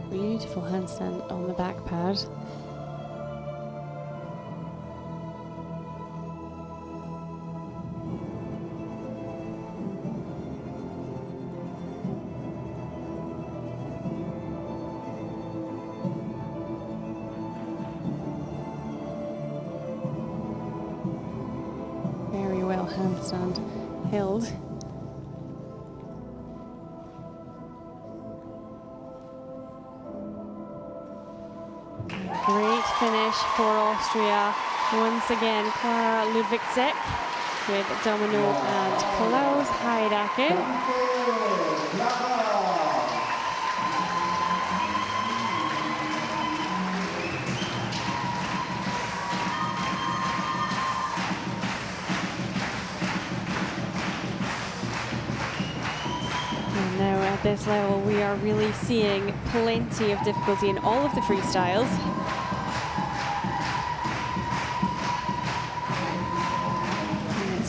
Beautiful handstand on the back pad. Very well handstand held. Great finish for Austria. Once again, Clara Ludwigczek with Domino and Klaus Heidacher. And now at this level, we are really seeing plenty of difficulty in all of the freestyles.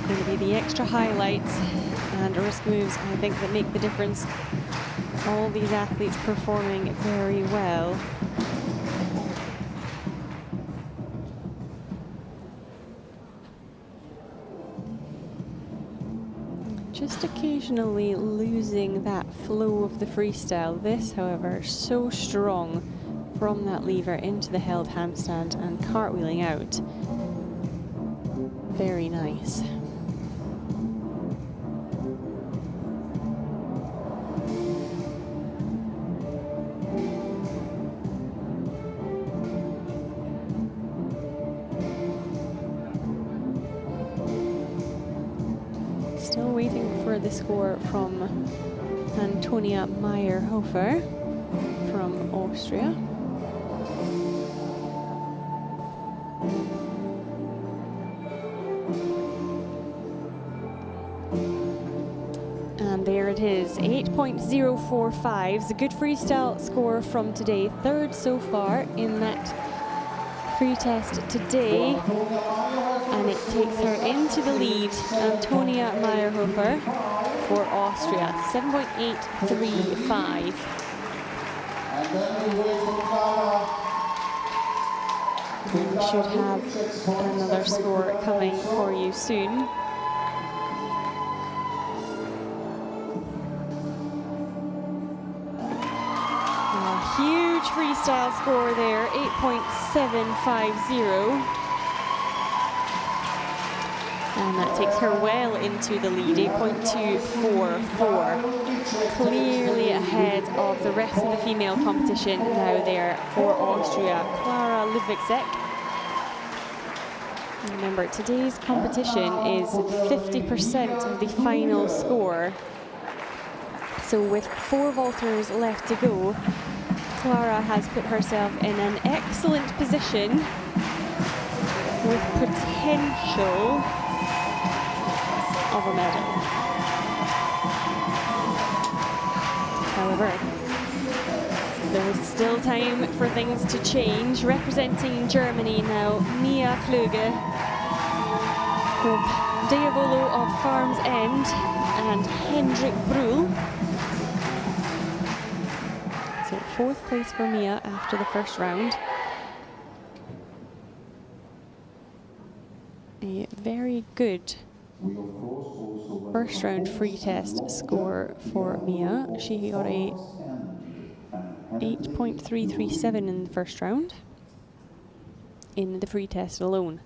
Going to be the extra highlights and risk moves, I think, that make the difference. All these athletes performing very well. Just occasionally losing that flow of the freestyle. This, however, so strong from that lever into the held handstand and cartwheeling out. Very nice. Still waiting for the score from Antonia Meyerhofer from Austria. And there it is, 8.045 is a good freestyle score from today, 3rd so far in that free test today. And it takes her into the lead, Antonia Meyerhofer for Austria, 7.835. We should have another score coming for you soon. Huge freestyle score there, 8.750. And that takes her well into the lead, 8.244. Clearly ahead of the rest of the female competition now there for Austria. Clara Ludwigczek. Remember, today's competition is 50% of the final score. So with 4 vaulters left to go, Clara has put herself in an excellent position with potential of a medal. However, there is still time for things to change. Representing Germany now, Mia Kluge, with Diavolo of Farm's End and Hendrik Brühl. So 4th place for Mia after the first round. A very good first round free test score for Mia. She got a 8.337 in the first round in the free test alone.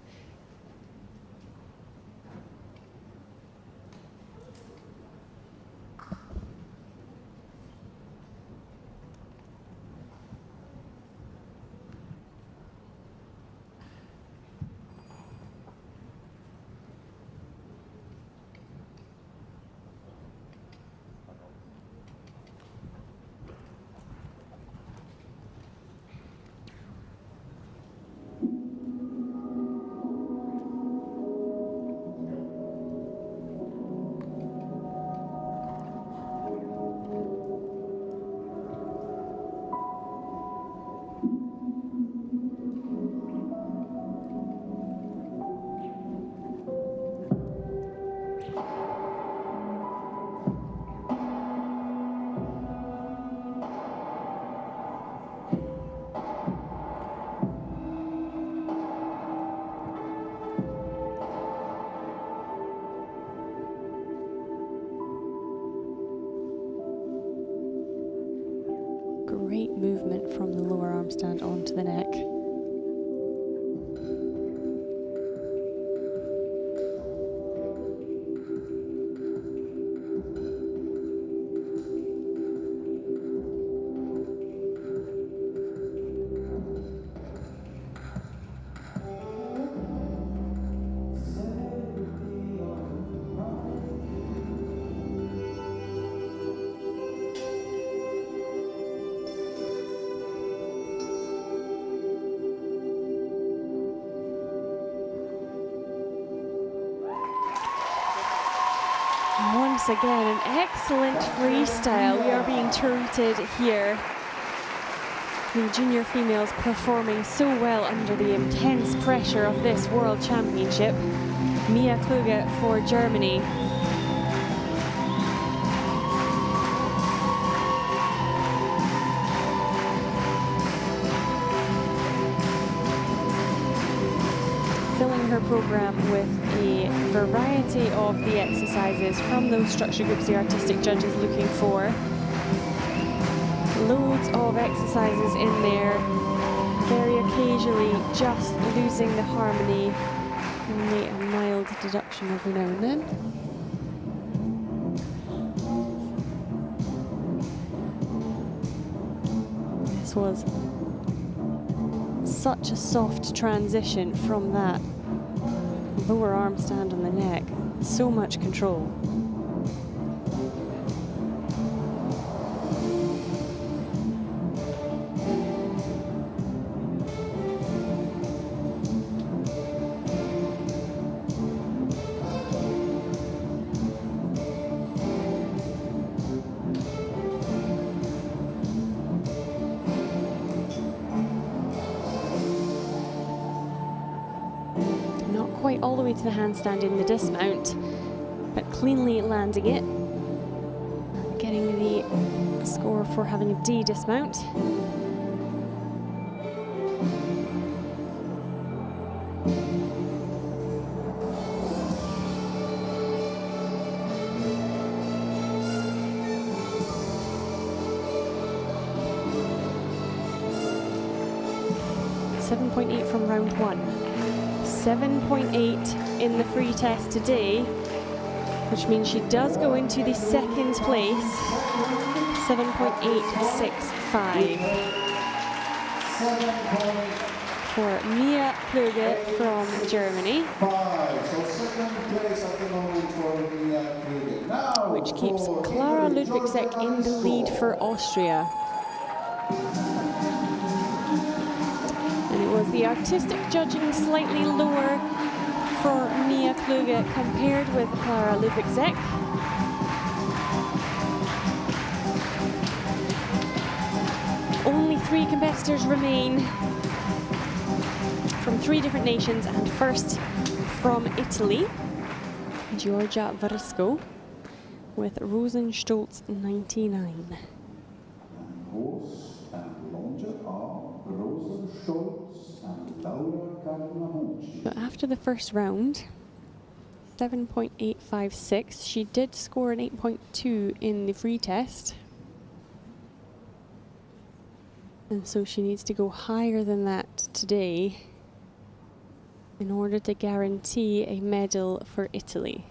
Great movement from the lower arm stand onto the neck. Once again, an excellent freestyle. We are being treated here. The junior females performing so well under the intense pressure of this World Championship. Mia Kluge for Germany. Filling her program with a variety of the exercises from those structure groups the artistic judges looking for. Loads of exercises in there, very occasionally just losing the harmony, only a mild deduction every now and then. This was such a soft transition from that lower arm stand on the neck, so much control. Quite all the way to the handstand in the dismount, but cleanly landing it. Getting the score for having a D dismount. .7.8 from round 1. 7.8 in the free test today, which means she does go into the second place. 7.865. for Mia Kluge from Germany, 5. So second place at the moment for Mia Kluge. Now which keeps for Clara Ingrid Ludwigsek in the Jordan lead for Austria. And it was the artistic judging slightly lower for Mia Kluge compared with Clara Ludwigsek. Only 3 competitors remain from 3 different nations, and first from Italy, Giorgia Varesco with Rosenstolz 99. Horse and launcher are Rosenstolz and Laura Carnamucci. So after the first round, 7.856, she did score an 8.2 in the free test. And so she needs to go higher than that today in order to guarantee a medal for Italy.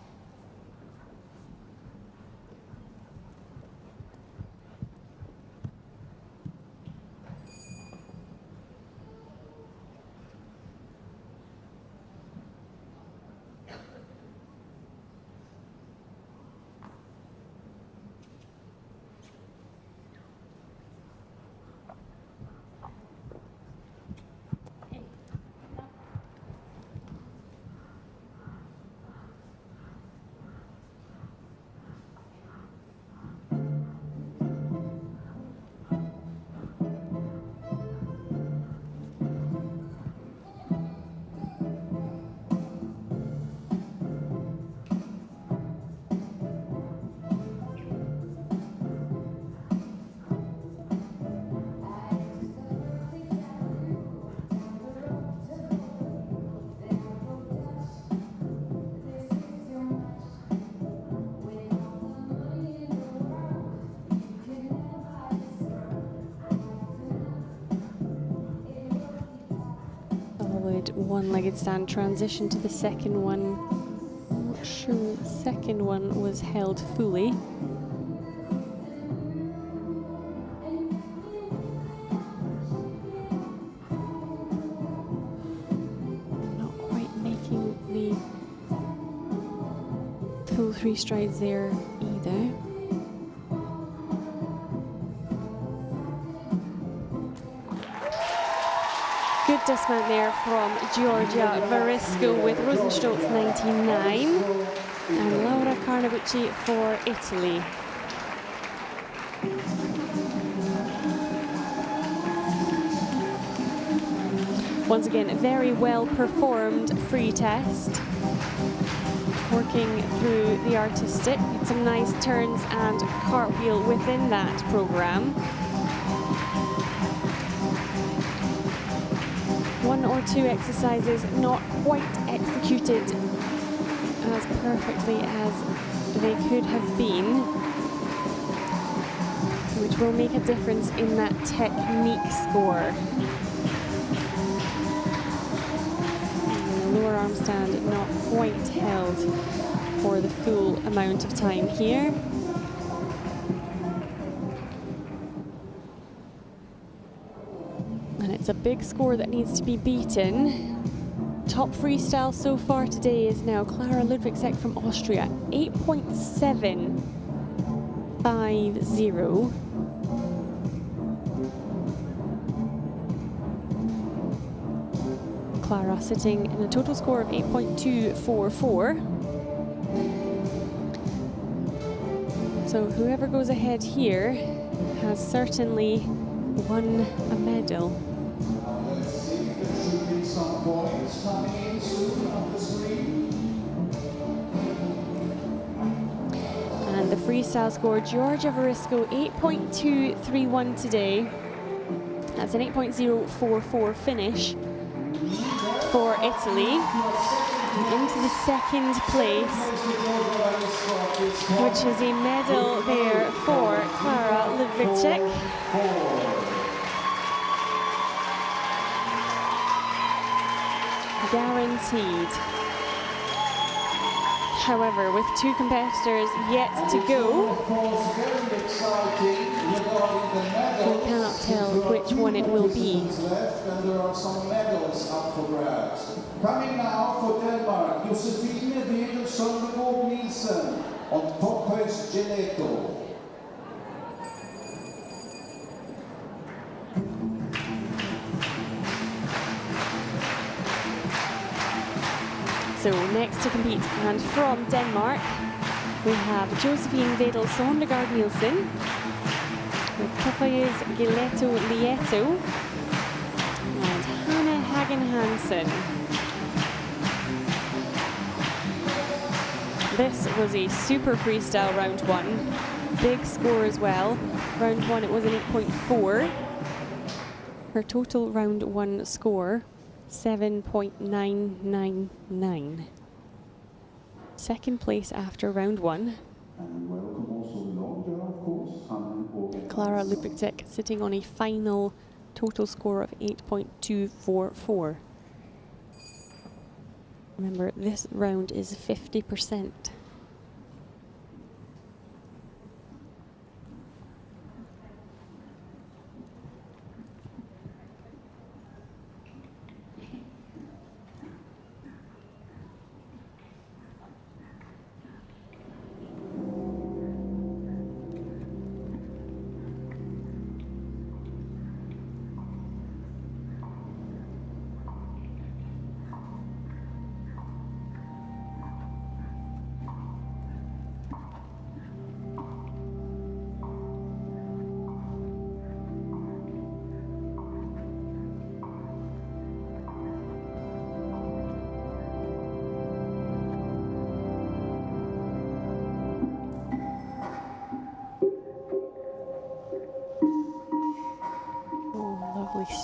One-legged stand transition to the second one. I'm not sure the second one was held fully. Not quite making the full 3 strides there either. Good dismount there from Giorgia Varesco with Rosenstolz 99 and Laura Carnabucci for Italy. Once again, a very well performed free test. Working through the artistic, had some nice turns and cartwheel within that program. 1 or 2 exercises not quite executed as perfectly as they could have been, which will make a difference in that technique score. And the lower arm stand not quite held for the full amount of time here. It's a big score that needs to be beaten. Top freestyle so far today is now Clara Ludwigsek from Austria, 8.750. Clara sitting in a total score of 8.244. So whoever goes ahead here has certainly won a medal. Some points coming in soon on the screen. And the freestyle score, Giorgia Varesco, 8.231 today. That's an 8.044 finish for Italy. Into the second place, which is a medal there for Clara Ludwigsek. Guaranteed. However, with 2 competitors yet to go, we cannot tell which which one it will be. Left, and there are some medals up for grabs. Coming now for Denmark, Josefine Wedel Søndergaard Nielsen on topphøjs gelato. So next to compete, and from Denmark, we have Josefine Wedel Søndergaard Nielsen with topphøjs gelato lieto and Hannah Hagen Hansen. This was a super freestyle round one. Big score as well. Round one, it was an 8.4. Her total round one score, 7.999. Second place after round one. And welcome also the long jump, of course. Clara Lupicek sitting on a final total score of 8.244. Remember, this round is 50%.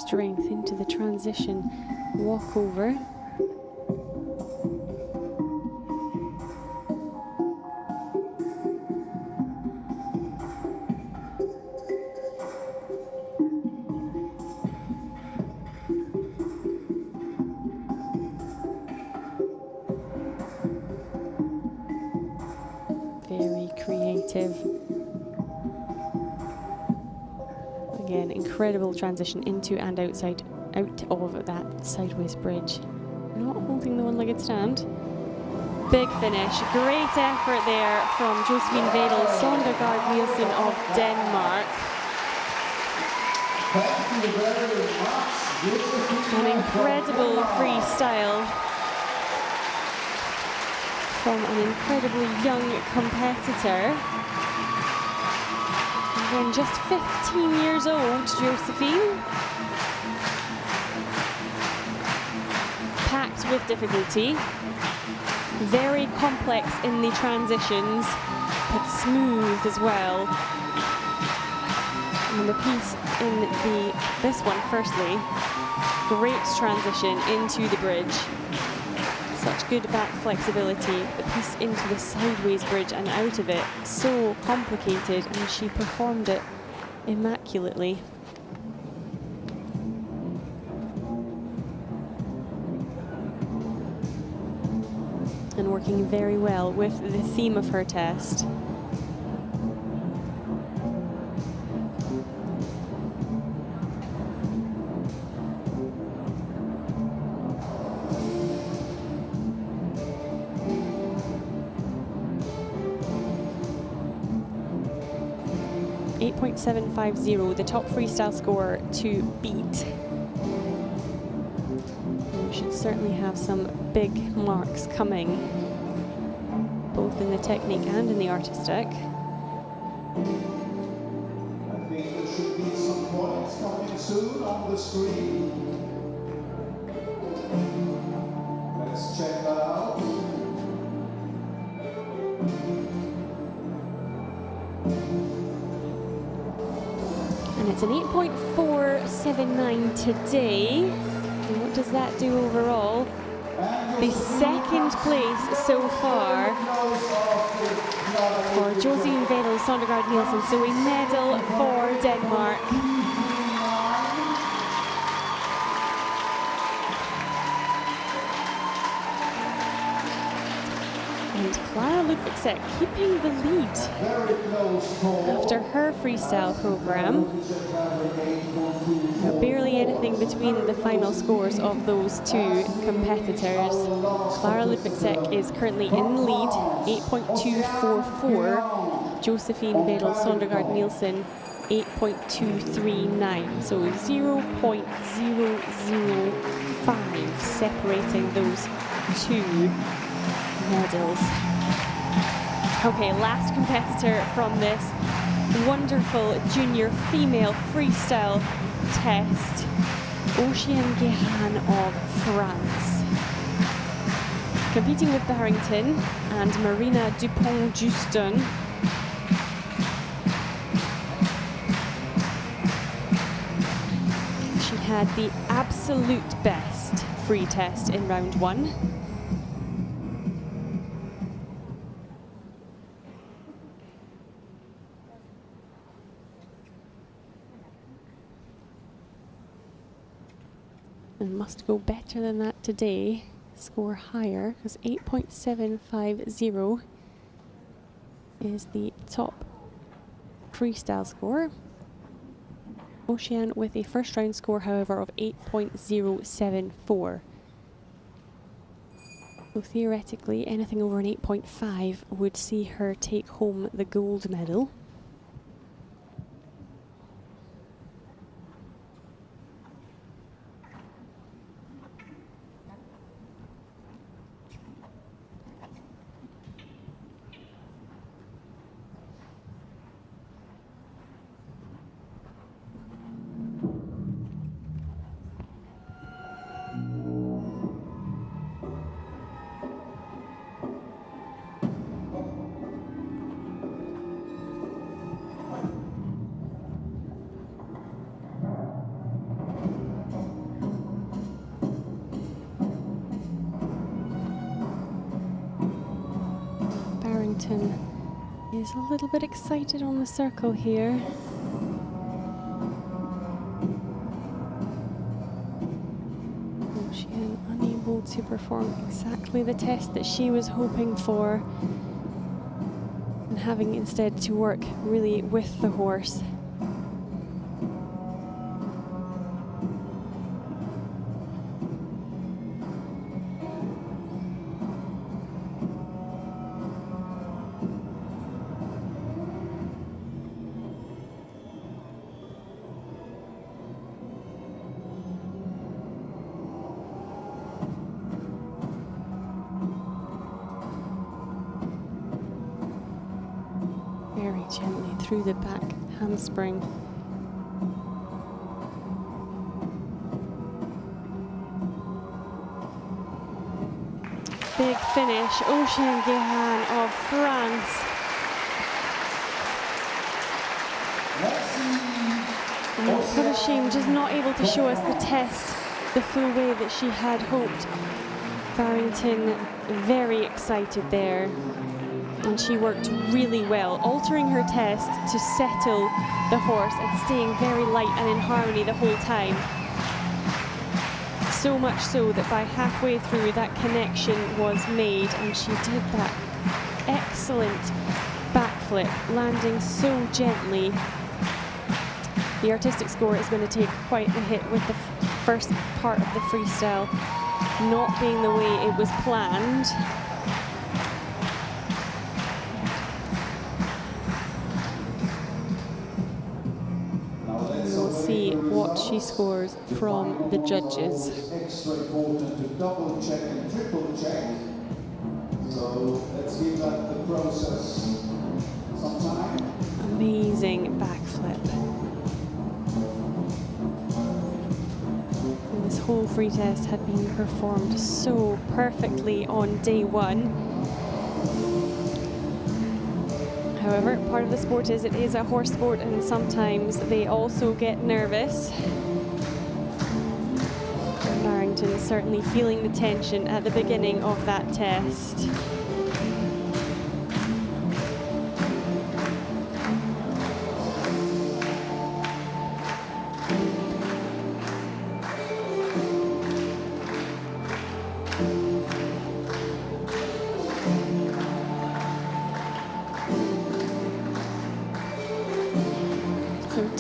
Strength into the transition walkover. Very creative. Again, incredible transition into and out of that sideways bridge. Not holding the one-legged stand. Big finish. Great effort there from Josefine Wedel Søndergaard Nielsen of Denmark. Thank you very much. An incredible freestyle from an incredibly young competitor. Again, just 15 years old, Josefine. Packed with difficulty. Very complex in the transitions, but smooth as well. And the piece in this one, firstly, great transition into the bridge. Such good back flexibility. The piece into the sideways bridge and out of it, so complicated, and she performed it immaculately. And working very well with the theme of her test. .750, the top freestyle score to beat. And we should certainly have some big marks coming, both in the technique and in the artistic. I think there should be some points coming soon on the screen. Let's check that out. And it's an 8.479 today. And what does that do overall? The second place so far for Josefine Wedel Søndergaard Nielsen. So a medal for Denmark. And Clara Lupicek keeping the lead after her freestyle program. anything between the final scores of those two competitors. Clara Ludwigsek is currently in the lead, 8.244. Josephine Vedel Sondergaard Nielsen, 8.239. So 0.005 separating those two medals. Okay, last competitor from this wonderful junior female freestyle test, Oceane Guéhan of France. Competing with Barrington and Marina Dupont-Juston. She had the absolute best free test in round one. And must go better than that today, score higher, because 8.750 is the top freestyle score. Oceane with a first round score, however, of 8.074. So theoretically, anything over an 8.5 would see her take home the gold medal. Barrington is a little bit excited on the circle here. Oceane unable to perform exactly the test that she was hoping for, and having instead to work really with the horse. Very gently through the back handspring. Big finish, Oceane Guéhan of France. What a shame, just not able to show us the test the full way that she had hoped. Barrington very excited there. And she worked really well, altering her test to settle the horse and staying very light and in harmony the whole time. So much so that by halfway through that connection was made, and she did that excellent backflip, landing so gently. The artistic score is going to take quite a hit with the first part of the freestyle not being the way it was planned. See what she scores from the judges. Extra important to double check and triple check. So let's give that the process some time. Amazing backflip. And this whole free test had been performed so perfectly on day one. However, part of the sport is it is a horse sport, and sometimes they also get nervous. Barrington is certainly feeling the tension at the beginning of that test.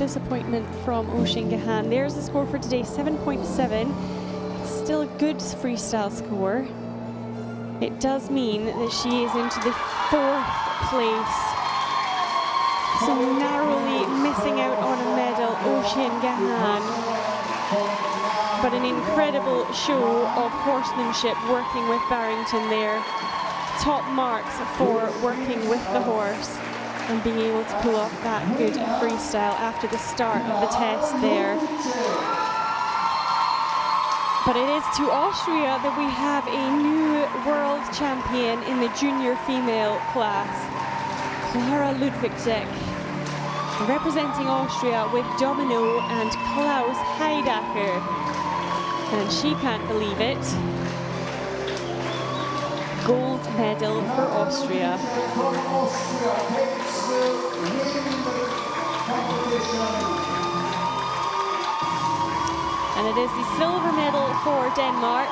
disappointment from Ocean Gahan. There's the score for today, 7.7. It's still a good freestyle score. It does mean that she is into the 4th place. So narrowly missing out on a medal, Ocean Gahan. But an incredible show of horsemanship working with Barrington there. Top marks for working with the horse and being able to pull off that good freestyle after the start of the test there. But it is to Austria that we have a new world champion in the junior female class, Clara Ludwigczek, representing Austria with Domino and Klaus Heidacher. And she can't believe it. Gold medal for Austria. And it is the silver medal for Denmark.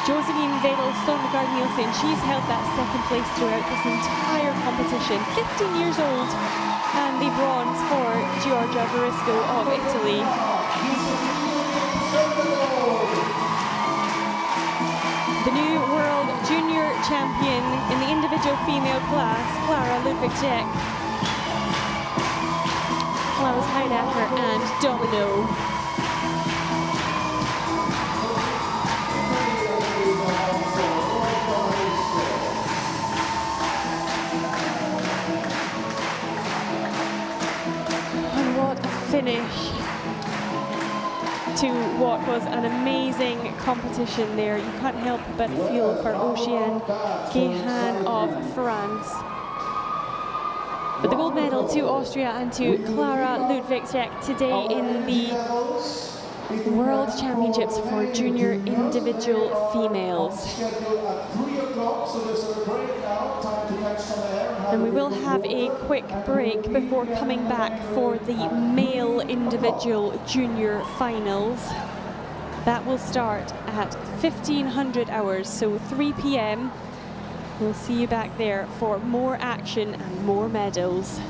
Josephine Vedel Sondergaard Nielsen, she's held that 2nd place throughout this entire competition, 15 years old. And the bronze for Giorgia Varisco of Italy. The new world junior champion in the individual female class, Clara Ludwigczek, Klaus Heidacher and Domino. And what a finish to what was an amazing competition there. You can't help but feel for Ocean Gahan of France. But the gold medal to Austria and to Clara Ludwigczek today in the World Championships for junior individual females. And we will have a quick break before coming back for the male individual junior finals. That will start at 1500 hours, so 3 p.m. We'll see you back there for more action and more medals.